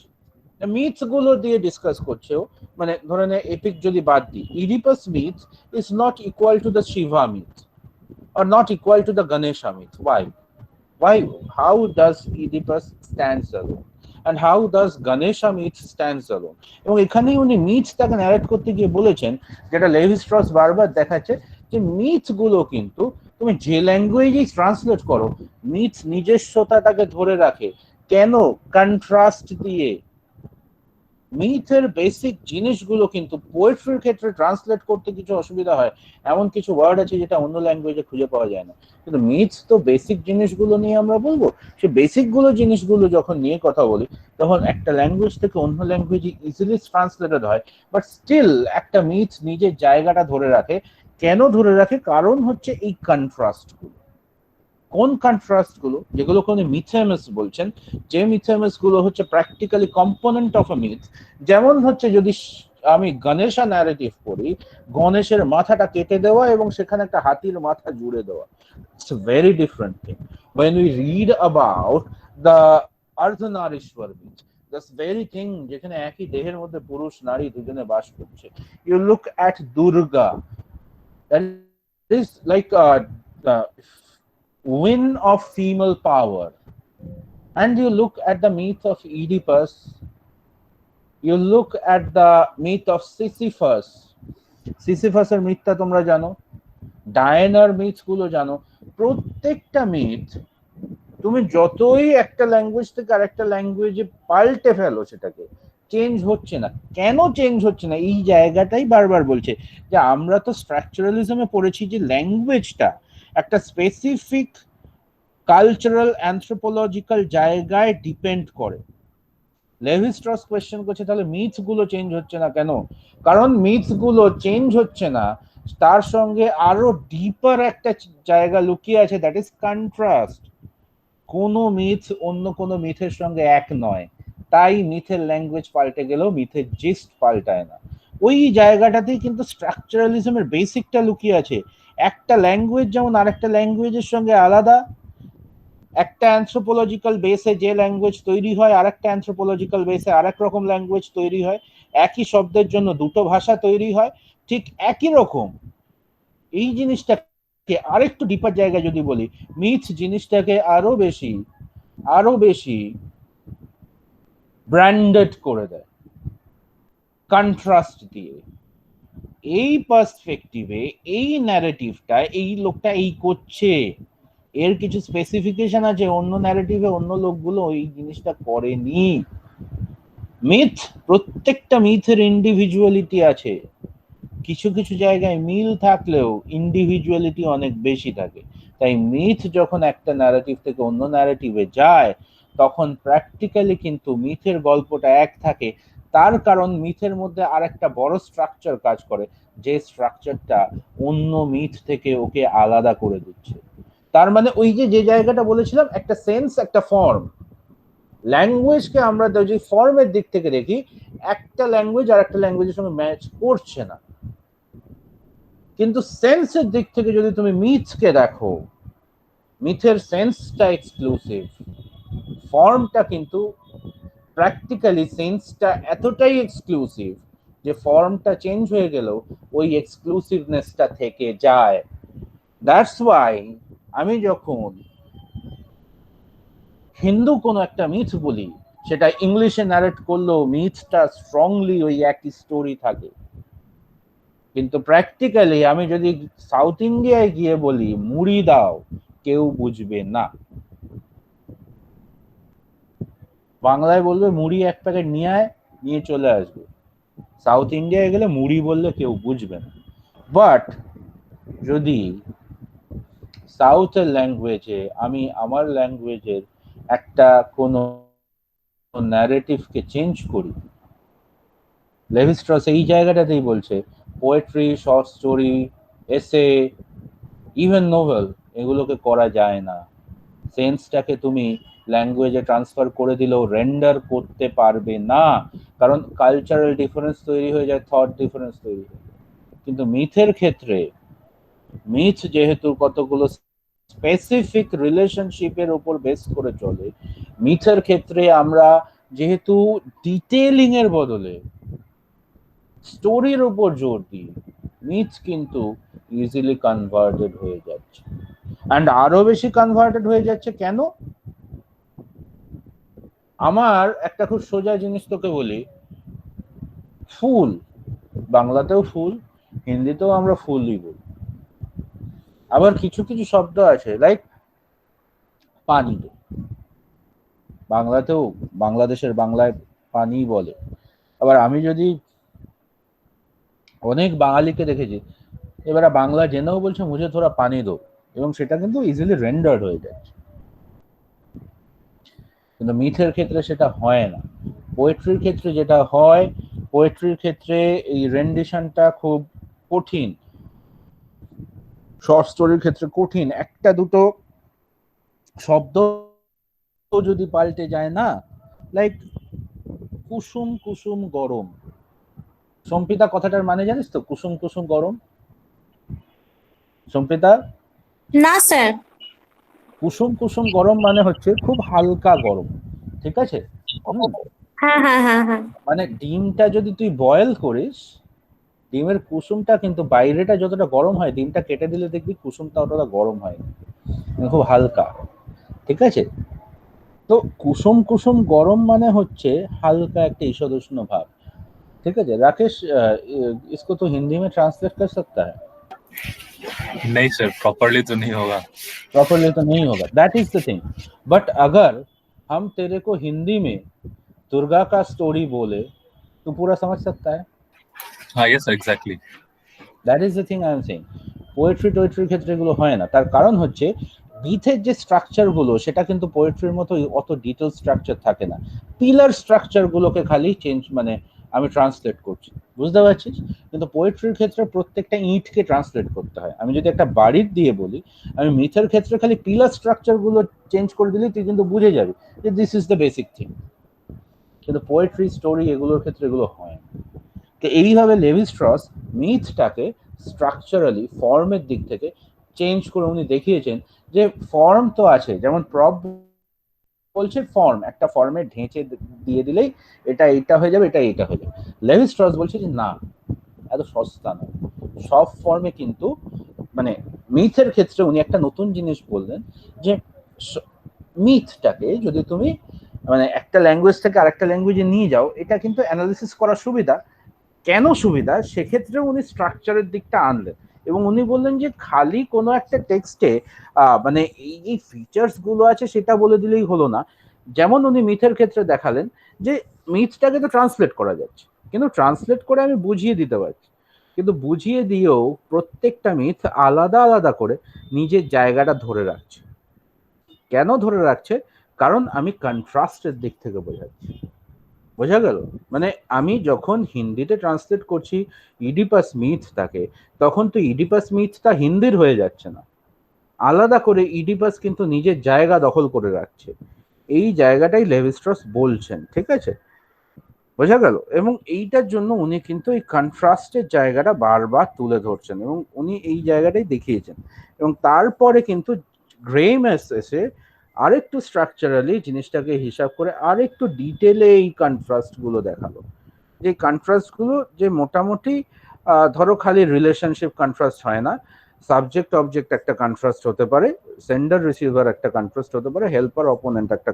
Myths গুলো দিয়ে ডিসকাস করছে ও, মানে ধরে নে এপিক যদি বাদ দিই, Oedipus myth is not equal to the Shiva myth or not equal to the Ganesha myth. Why? How does Oedipus stands alone? And how does Ganesha myth stands alone? এবং এখানেই উনি মিথটাকে ন্যারেট করতে গিয়ে বলেছেন, যেটা লেভি স্ট্রস বারবার দেখাচ্ছে, যে মিথ গুলো কিন্তু তুমি যে ল্যাঙ্গুয়েজেই ট্রান্সলেট করো, মিথ নিজস্বতাটাকে ধরে রাখে। কেন? কন্ট্রাস্ট দিয়ে। মিথের বেসিক জিনিসগুলো কিন্তু পোয়েট্রির ক্ষেত্রে ট্রান্সলেট করতে কিছু অসুবিধা হয়, এমন কিছু ওয়ার্ড আছে যেটা অন্য ল্যাঙ্গুয়েজে খুঁজে পাওয়া যায় না, কিন্তু মিথ তো বেসিক জিনিসগুলো নিয়ে আমরা বলবো। সেই বেসিক জিনিসগুলো যখন নিয়ে কথা বলি, তখন একটা ল্যাঙ্গুয়েজ থেকে অন্য ল্যাঙ্গুয়েজে ইজিলি ট্রান্সলেটেড হয়, বাট স্টিল একটা মিথ নিজের জায়গাটা ধরে রাখে। কেন ধরে রাখে? কারণ হচ্ছে এই কন্ট্রাস্ট গুলো। কোন কন্ট্রাস্ট গুলো? যেগুলো কোন মিথেমাস বলছেন, যে মিথেমাস গুলো হচ্ছে practically component of a myth. যেমন হচ্ছে যদি আমি গণেশা ন্যারেটিভ পড়ি, গণেশের মাথাটা কেটে দেওয়া এবং সেখানে একটা হাতির মাথা জুড়ে দেওয়া, it's a very different thing. When we read about the Ardhanarishwar myth, this very thing, যেখানে একই দেহের মধ্যে পুরুষ নারী দুজনে বাস করছে, you look at Durga, that is like the win of female power, and you look at the myth of Oedipus, you look at the myth of Sisyphus. সিসিফাসের মিথটা তোমরা জানো, ডায়নার মিথ গুলো জানো। প্রত্যেকটা মিথ তুমি যতই একটা ল্যাঙ্গুয়েজ থেকে আরেকটা ল্যাঙ্গুয়েজে পাল্টে ফেলো, সেটাকে চেঞ্জ হচ্ছে না। কেন চেঞ্জ হচ্ছে না? এই জায়গাটাই বারবার বলছে যে আমরা তো স্ট্রাকচারালিজমে পড়েছি যে ল্যাঙ্গুয়েজটা একটা স্পেসিফিক কালচারাল অ্যানথ্রোপোলজিক্যাল জায়গায় ডিপেন্ড করে। লেভি স্ট্রস কোয়েশ্চেন করছে তাহলে মিথস গুলো চেঞ্জ হচ্ছে না কেন? কারণ মিথস গুলো চেঞ্জ হচ্ছে না, তার সঙ্গে আরো ডিপার একটা জায়গা লুকিয়ে আছে, দ্যাট ইজ কন্ট্রাস্ট। কোনো মিথ অন্য কোনো মিথের সঙ্গে এক নয়, তাই মিথের ল্যাঙ্গুয়েজ পাল্টে গেলেও মিথের জিস্ট পাল্টায় না। ওই জায়গাটাতেই কিন্তু স্ট্রাকচারালিজমের বেসিকটা লুকিয়ে আছে। একটা ল্যাঙ্গুয়েজ যেমন আরেকটা ল্যাঙ্গুয়েজের সঙ্গে আলাদা, একটা অ্যানথ্রোপোলজিক্যাল বেসে যে ল্যাঙ্গুয়েজ তৈরি হয় আরেকটা অ্যানথ্রোপোলজিক্যাল বেসে আরেক রকম ল্যাঙ্গুয়েজ তৈরি হয়, একই শব্দের জন্য দুটো ভাষা তৈরি হয়, ঠিক একই রকম এই জিনিসটাকে আরেকটু ডিপার জায়গায় যদি বলি, মিথ জিনিসটাকে আরো বেশি ব্র্যান্ডেড করে দেয় কন্ট্রাস্ট দিয়ে। এই পার্সপেক্টিভে এই ন্যারেটিভটা এই লোকটা এই করছে, এর কিছু স্পেসিফিকেশন আছে, অন্য ন্যারেটিভে অন্য লোকগুলো ওই জিনিসটা করেনি। মিথ, প্রত্যেকটা মিথের ইন্ডিভিজুয়ালিটি আছে, কিছু কিছু জায়গায় মিল থাকলেও ইন্ডিভিজুয়ালিটি অনেক বেশি থাকে। তাই মিথ যখন একটা ন্যারেটিভ থেকে অন্য ন্যারেটিভে যায় তখন প্র্যাকটিক্যালি কিন্তু মিথের গল্পটা এক থাকে, তার কারণ মিথের মধ্যে আর একটা বড় স্ট্রাকচার কাজ করে, যে স্ট্রাকচারটা অন্য মিথ থেকে ওকে আলাদা করে দিচ্ছে। তার মানে ওই যে জায়গাটা বলেছিলাম, একটা সেন্স একটা ফর্ম, ল্যাঙ্গুয়েজকে আমরা যদি ফর্মের দিক থেকে দেখি, একটা ল্যাঙ্গুয়েজ আর একটা ল্যাঙ্গুয়েজের সঙ্গে ম্যাচ করছে না, কিন্তু সেন্সের দিক থেকে যদি তুমি মিথকে দেখো, মিথের সেন্সটা এক্সক্লুসিভ, ফর্মটা কিন্তু প্র্যাকটিক্যালি সেন্সটা এতটাই এক্সক্লুসিভ যে ফর্মটা চেঞ্জ হয়ে গেলেও ওই এক্সক্লুসিভনেসটা থেকে যায়। দ্যাটস ওয়াই আমি যখন হিন্দু কোনো একটা মিথ বলি, সেটা ইংলিশে ন্যারেট করলেও মিথটা স্ট্রংলি ওই একই স্টোরি থাকে, কিন্তু প্র্যাকটিক্যালি আমি যদি সাউথ ইন্ডিয়ায় গিয়ে বলি মুড়ি দাও, কেউ বুঝবে না। বাংলায় বলবে মুড়ি এক প্যাকেট নিয়ে আয়, নিয়ে চলে আসবে। সাউথ ইন্ডিয়ায় গেলে মুড়ি বললে কেউ বুঝবে না। বাট যদি সাউথের ল্যাঙ্গুয়েজে আমি আমার ল্যাঙ্গুয়েজের একটা কোনো ন্যারেটিভকে চেঞ্জ করি, লেভি স্ট্রস এই জায়গাটাতেই বলছে পোয়েট্রি, শর্ট স্টোরি, এসে, ইভেন নোভেল, এগুলোকে করা যায় না। সেন্সটাকে তুমি ল্যাঙ্গুয়েজে ট্রান্সফার করে দিলেও রেন্ডার করতে পারবে না, কারণ কালচারাল ডিফারেন্স তৈরি হয়ে যায়, থট ডিফারেন্স তৈরি হয়ে যায়। কিন্তু মিথের ক্ষেত্রে, মিথ যেহেতু কতগুলো স্পেসিফিক রিলেশনশিপের উপর বেস করে চলে, মিথের ক্ষেত্রে আমরা যেহেতু ডিটেইলিং এর বদলে স্টোরির উপর জোর দিই, মিথ কিন্তু ইজিলি কনভার্টেড হয়ে যাচ্ছে। অ্যান্ড আরো বেশি কনভার্টেড হয়ে যাচ্ছে কেন? আমার একটা খুব সোজা জিনিস তোকে বলি, ফুল, বাংলাতেও ফুল, হিন্দিতেও আমরা ফুলই বলি। আবার কিছু কিছু শব্দ আছে লাইক পানি, বাংলাতেও বাংলাদেশের বাংলায় পানি বলে। আবার আমি যদি অনেক বাঙালিকে দেখেছি, এবারে বাংলা জেনেও বলছে মুঝে থোড়া পানি দো, এবং সেটা কিন্তু ইজিলি রেন্ডার্ড হয়ে যাচ্ছে। কিন্তু মিথের ক্ষেত্রে সেটা হয় না। পোয়েট্রির ক্ষেত্রে যেটা হয়, পোয়েট্রির ক্ষেত্রে এই রেন্ডিশনটা খুব কঠিন, শর্ট স্টোরির ক্ষেত্রে কঠিন, একটা দুটো শব্দ যদি পাল্টে যায় না, লাইক কুসুম কুসুম গরম, সম্পিতা কথাটার মানে জানিস তো, কুসুম কুসুম গরম? সম্পিতা, না স্যার। কুসুম কুসুম গরম মানে হচ্ছে খুব হালকা গরম, ঠিক আছে? হ্যাঁ হ্যাঁ হ্যাঁ হ্যাঁ। মানে ডিমটা যদি তুই বয়েল করিস, ডিমের কুসুমটা কিন্তু বাইরেটা যতটা গরম হয়, ডিমটা কেটে দিলে দেখবি কুসুমটা অতটা গরম হয়, খুব হালকা, ঠিক আছে? তো কুসুম কুসুম গরম মানে হচ্ছে হালকা একটা ईशदुष्ण भाव, ठीक है राकेश, इसको तो हिंदी में ट्रांसलेट कर सकता है? नहीं सर, प्रॉपरली तो नहीं होगा। प्रॉपरली तो नहीं होगा, that is the thing. But अगर हम तेरे को हिंदी में दुर्गा का स्टोरी बोले तो पूरा समझ सकता है? हाँ yes exactly, that is the thing I am saying. Poetry টোয়েট্রির ক্ষেত্রে এগুলো হয় না, তার কারণ হচ্ছে মিথের যে স্ট্রাকচারগুলো সেটা কিন্তু পোয়েট্রির মতো অত ডিটেল স্ট্রাকচার থাকে না, পিলার স্ট্রাকচারগুলোকে খালি চেঞ্জ মানে আমি ট্রান্সলেট করছি, বুঝতে পারছিস? কিন্তু পোয়েট্রির ক্ষেত্রে প্রত্যেকটা ইঁটকে ট্রান্সলেট করতে হয়। আমি যদি একটা বাড়ির দিয়ে বলি, আমি মিথের ক্ষেত্রে খালি পিলার স্ট্রাকচার গুলো চেঞ্জ করে দিলে তুই কিন্তু বুঝে যাবি যে this is the basic thing. কিন্তু পোয়েট্রি, স্টোরি এগুলোর ক্ষেত্রে এগুলো হয় না। তো এইভাবে লেভি স্ট্রস মিথটাকে স্ট্রাকচারালি ফর্মের দিক থেকে চেঞ্জ করে উনি দেখিয়েছেন যে ফর্ম তো আছে, যেমন প্রপ বলছে ফর্ম, একটা ফর্মে ঢেঁচে দিয়ে দিলেই এটা এইটা হয়ে যাবে, এটা এইটা হয়ে যাবে। লেভি স্ট্রস বলছে যে না, এত সস্তা নয়, সব ফর্মে কিন্তু মানে মিথের ক্ষেত্রে উনি একটা নতুন জিনিস বললেন যে মিথটাকে যদি তুমি মানে একটা ল্যাঙ্গুয়েজ থেকে আরেকটা ল্যাঙ্গুয়েজে নিয়ে যাও, এটা কিন্তু অ্যানালিসিস করা সুবিধা। কেন সুবিধা, সেক্ষেত্রে উনি স্ট্রাকচারের দিকটা আনলেন এবং উনি বললেন যে খালি কোনো একটা টেক্সটে মানে এই ফিচার্স গুলো আছে সেটা বলে দিলেই হলো না। যেমন উনি মিথের ক্ষেত্রে দেখালেন যে মিথটাকে তো ট্রান্সলেট করা যাচ্ছে, কিন্তু ট্রান্সলেট করে আমি বুঝিয়ে দিতে পারছি, কিন্তু বুঝিয়ে দিয়েও প্রত্যেকটা মিথ আলাদা আলাদা করে নিজের জায়গাটা ধরে রাখছে। কেন ধরে রাখছে? কারণ আমি কন্ট্রাস্টের দিক থেকে বোঝাচ্ছি। বোঝা গেল? মানে আমি যখন হিন্দিতে ট্রান্সলেট করছি ইডিপাস মিথটাকে, তখন তো ইডিপাস মিথটা হিন্দির হয়ে যাচ্ছে না, আলাদা করে ইডিপাস কিন্তু নিজের জায়গা দখল করে রাখছে। এই জায়গাটাই লেভি স্ট্রস বলছেন, ঠিক আছে? বোঝা গেল? এবং এইটার জন্য উনি কিন্তু এই কন্ট্রাস্টের জায়গাটা বারবার তুলে ধরছেন এবং উনি এই জায়গাটাই দেখিয়েছেন। এবং তারপরে কিন্তু গ্রেমেস এসে আরেকটু স্ট্রাকচারালি জিনিসটাকে হিসাব করে আরেকটু ডিটেলে এই কন্ট্রাস্ট গুলো দেখালো, যে কন্ট্রাস্ট গুলো যে মোটামুটি ধরো খালি রিলেশনশিপ কন্ট্রাস্ট হয় না, সাবজেক্ট অবজেক্ট একটা কন্ট্রাস্ট হতে পারে, সেন্ডার রিসিভার একটা কন্ট্রাস্ট হতে পারে, হেল্পার অপোনেন্ট একটা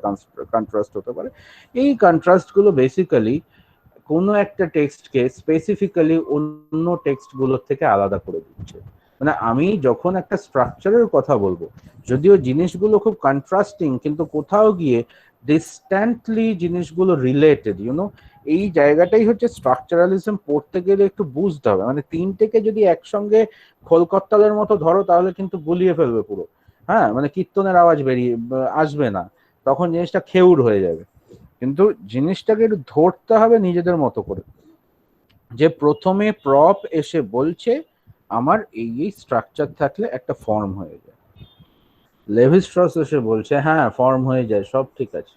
কন্ট্রাস্ট হতে পারে। এই কন্ট্রাস্ট গুলো বেসিক্যালি কোনো একটা টেক্সটকে স্পেসিফিক্যালি অন্য টেক্সট গুলোর থেকে আলাদা করে দিচ্ছে। মানে আমি যখন একটা স্ট্রাকচারের কথা বলবো, যদিও জিনিসগুলো খুব কন্ট্রাস্টিং, কিন্তু কোথাও গিয়ে ডিস্ট্যান্টলি জিনিসগুলো রিলেটেড, ইউনো, এই জায়গাটাই হচ্ছে স্ট্রাকচারালিজম পড়তে গেলে একটু বুঝতে হবে। মানে তিনটেকে যদি একসঙ্গে খোলকত্তালের মতো ধরো তাহলে কিন্তু গুলিয়ে ফেলবে পুরো। হ্যাঁ, মানে কীর্তনের আওয়াজ বেরিয়ে আসবে না, তখন জিনিসটা খেউর হয়ে যাবে। কিন্তু জিনিসটাকে একটু ধরতে হবে নিজেদের মতো করে, যে প্রথমে প্রপ এসে বলছে আমার এই স্ট্রাকচার থাকলে একটা ফর্ম হয়ে যায়। লেভি স্ট্রস এসে বলছে হ্যাঁ ফর্ম হয়ে যায়, সব ঠিক আছে,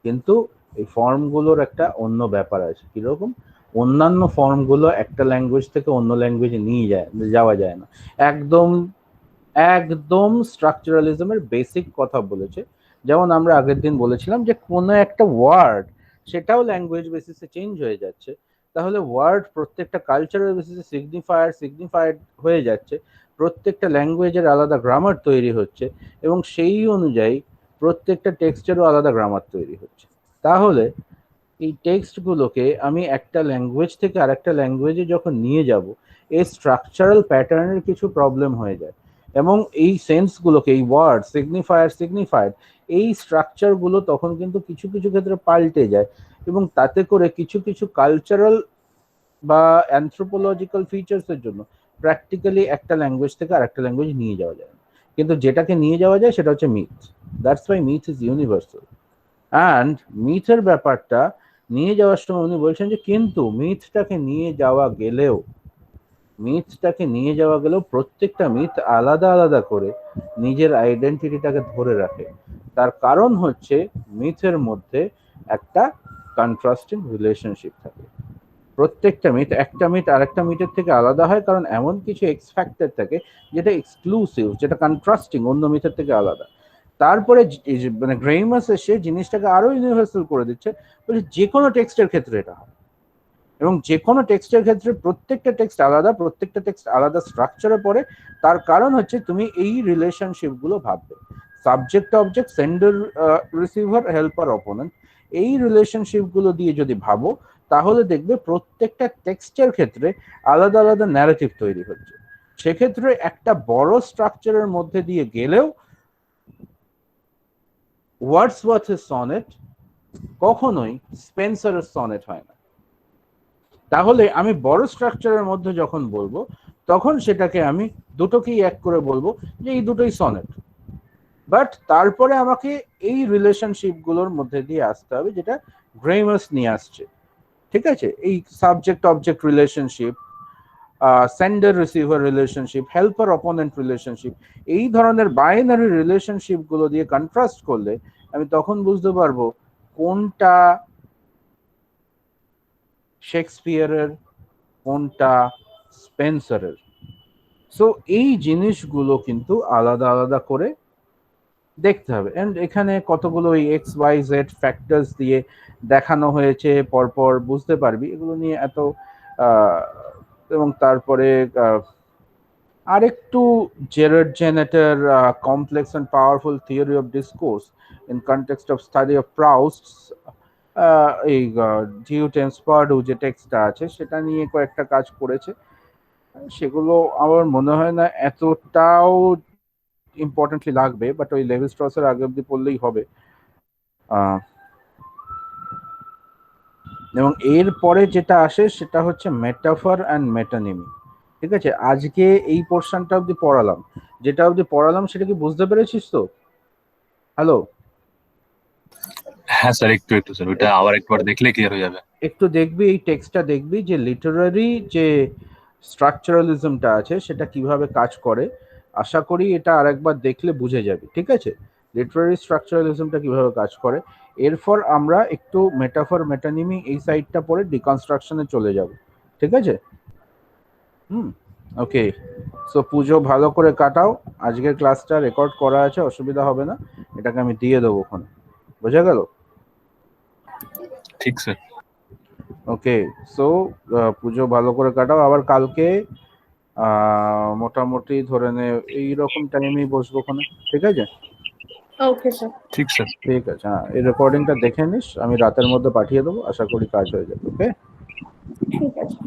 কিন্তু এই ফর্মগুলোর একটা অন্য ব্যাপার আছে। কিরকম? অন্যান্য ফর্মগুলো একটা ল্যাঙ্গুয়েজ থেকে অন্য ল্যাঙ্গুয়েজে নিয়ে যাওয়া যায় না। একদম একদম স্ট্রাকচারালিজমের বেসিক কথা বলেছে। যেমন আমরা আগের দিন বলেছিলাম যে কোনো একটা ওয়ার্ড সেটাও ল্যাঙ্গুয়েজ বেসিসে চেঞ্জ হয়ে যাচ্ছে, তাহলে ওয়ার্ড প্রত্যেকটা কালচারাল বেসিসে সিগনিফায়ার্ড হয়ে যাচ্ছে, প্রত্যেকটা ল্যাঙ্গুয়েজের আলাদা গ্রামার তৈরি হচ্ছে এবং সেই অনুযায়ী প্রত্যেকটা টেক্সটেরও আলাদা গ্রামার তৈরি হচ্ছে। তাহলে এই টেক্সটগুলোকে আমি একটা ল্যাঙ্গুয়েজ থেকে আরেকটা ল্যাঙ্গুয়েজে যখন নিয়ে যাব, এই স্ট্রাকচারাল প্যাটার্নের কিছু প্রবলেম হয়ে যায় এবং এই সেন্সগুলোকে, এই ওয়ার্ড সিগনিফায়ার, এই স্ট্রাকচারগুলো তখন কিন্তু কিছু কিছু ক্ষেত্রে পাল্টে যায় এবং তাতে করে কিছু কিছু কালচারাল বা অ্যানথ্রোপোলজিক্যাল ফিচার্সের জন্য প্র্যাকটিক্যালি একটা ল্যাঙ্গুয়েজ থেকে আরেকটা ল্যাঙ্গুয়েজ নিয়ে যাওয়া যায় না। কিন্তু যেটাকে নিয়ে যাওয়া যায় সেটা হচ্ছে myth. That's why myth is universal. And মিথের ব্যাপারটা নিয়ে যাওয়ার সময় উনি বলছেন যে কিন্তু মিথটাকে নিয়ে যাওয়া গেলেও প্রত্যেকটা মিথ আলাদা আলাদা করে নিজের আইডেন্টিটিটাকে ধরে রাখে। তার কারণ হচ্ছে মিথের মধ্যে একটা কন্ট্রাস্টিং রিলেশনশিপ থাকে। প্রত্যেকটা মিথ, একটা মিথ আরেকটা মিথের থেকে আলাদা হয় কারণ এমন কিছু এক্স ফ্যাক্টর থাকে যেটা এক্সক্লুসিভ, যেটা কন্ট্রাস্টিং, অন্য মিথের থেকে আলাদা। তারপরে মানে গ্রেমাস এসে জিনিসটাকে আরো ইউনিভার্সাল করে দিচ্ছে, বলে যে কোনো টেক্সটের ক্ষেত্রে এটা হয় এবং যে কোনো টেক্সটের ক্ষেত্রে প্রত্যেকটা টেক্সট আলাদা, প্রত্যেকটা টেক্সট আলাদা স্ট্রাকচারে পড়ে। তার কারণ হচ্ছে তুমি এই রিলেশনশিপ গুলো ভাববে, subject object, sender receiver, helper opponent, এই রিলেশনশিপ গুলো দিয়ে যদি ভাবো তাহলে দেখবে প্রত্যেকটা টেক্সটের ক্ষেত্রে আলাদা আলাদা ন্যারেটিভ তৈরি হচ্ছে। সেক্ষেত্রে একটা বড় স্ট্রাকচারের মধ্যে দিয়ে গেলেও ওয়ার্ডসওয়ার্থের সনেট কখনোই স্পেন্সারের সনেট হয় না। তাহলে আমি বড় স্ট্রাকচারের মধ্যে যখন বলবো তখন সেটাকে আমি দুটোকেই এক করে বলবো যে এই দুটোই সনেট, বাট তারপরে আমাকে এই রিলেশনশিপ গুলোর মধ্যে দিয়ে আসতে হবে যেটা গ্রেমাস নিয়ে আসছে। ঠিক আছে, এই subject object relationship, sender receiver relationship, helper opponent relationship, এই ধরনের বাইনারি রিলেশনশিপ গুলো দিয়ে কন্ট্রাস্ট করলে আমি তখন বুঝতে পারবো কোনটা শেক্সপিয়ারের, কোনটা স্পেন্সারের। সো এই জিনিসগুলো কিন্তু আলাদা আলাদা করে দেখতে হবে। এন্ড এখানে কতগুলো ওই এক্স ওয়াই জেড ফ্যাক্টরস দিয়ে দেখানো হয়েছে, পরপর বুঝতে পারবি এগুলো নিয়ে এত এবং তারপরে আরেকটু জেরার্ড জেনেটের complex and powerful theory of discourse in context of study of Proust, এই জিউটেন্স পার্ডু যে টেক্সটটা আছে সেটা নিয়ে কয়েকটা কাজ করেছে। সেগুলো আমার মনে হয় না এতটাও ইম্পর্টেন্টলি লাগবে, বাট ওই লেভি স্ট্রসের আগে অব্দি পড়লেই হবে। এবং এর পরে যেটা আসে সেটা হচ্ছে মেটাফর অ্যান্ড মেটানিমি। ঠিক আছে, আজকে এই পোর্শনটা অব্দি পড়ালাম, যেটা অব্দি পড়ালাম সেটা কি বুঝতে পেরেছিস তো? হ্যালো, হ্যাঁ স্যার, একটু একটু স্যার, ওইটা আবার একবার দেখলে ক্লিয়ার হয়ে যাবে। একটু দেখবি এই টেক্সটটা, দেখবি যে লিটারারি যে স্ট্রাকচারালিজমটা আছে সেটা কিভাবে কাজ করে। আশা করি এটা আরেকবার দেখলে বুঝে যাবে। ঠিক আছে, লিটারারি স্ট্রাকচারালিজমটা কিভাবে কাজ করে। এরপর আমরা একটু মেটাফর মেটানিমি এই সাইডটা পরে ডিকনস্ট্রাকশনে চলে যাব। ঠিক আছে, ওকে। সো পুজো ভালো করে কাটাও, আজকের ক্লাসটা রেকর্ড করা আছে, অসুবিধা হবে না, এটাকে আমি দিয়ে দেবো ওখানে। বোঝা গেল? ঠিক স্যার। ওকে, সো পুজো ভালো করে কাটাও। আবার কালকে মোটামুটি ধরে নে এইরকম টাইমেই বসবো ওখানে। ঠিক আছে? Okay sir. ঠিক স্যার। ঠিক আছে, হ্যাঁ, এই রেকর্ডিংটা দেখে নিস, আমি রাতের মধ্যে পাঠিয়ে দেবো, আশা করি কাজ হয়ে যাবে। ওকে, ঠিক আছে।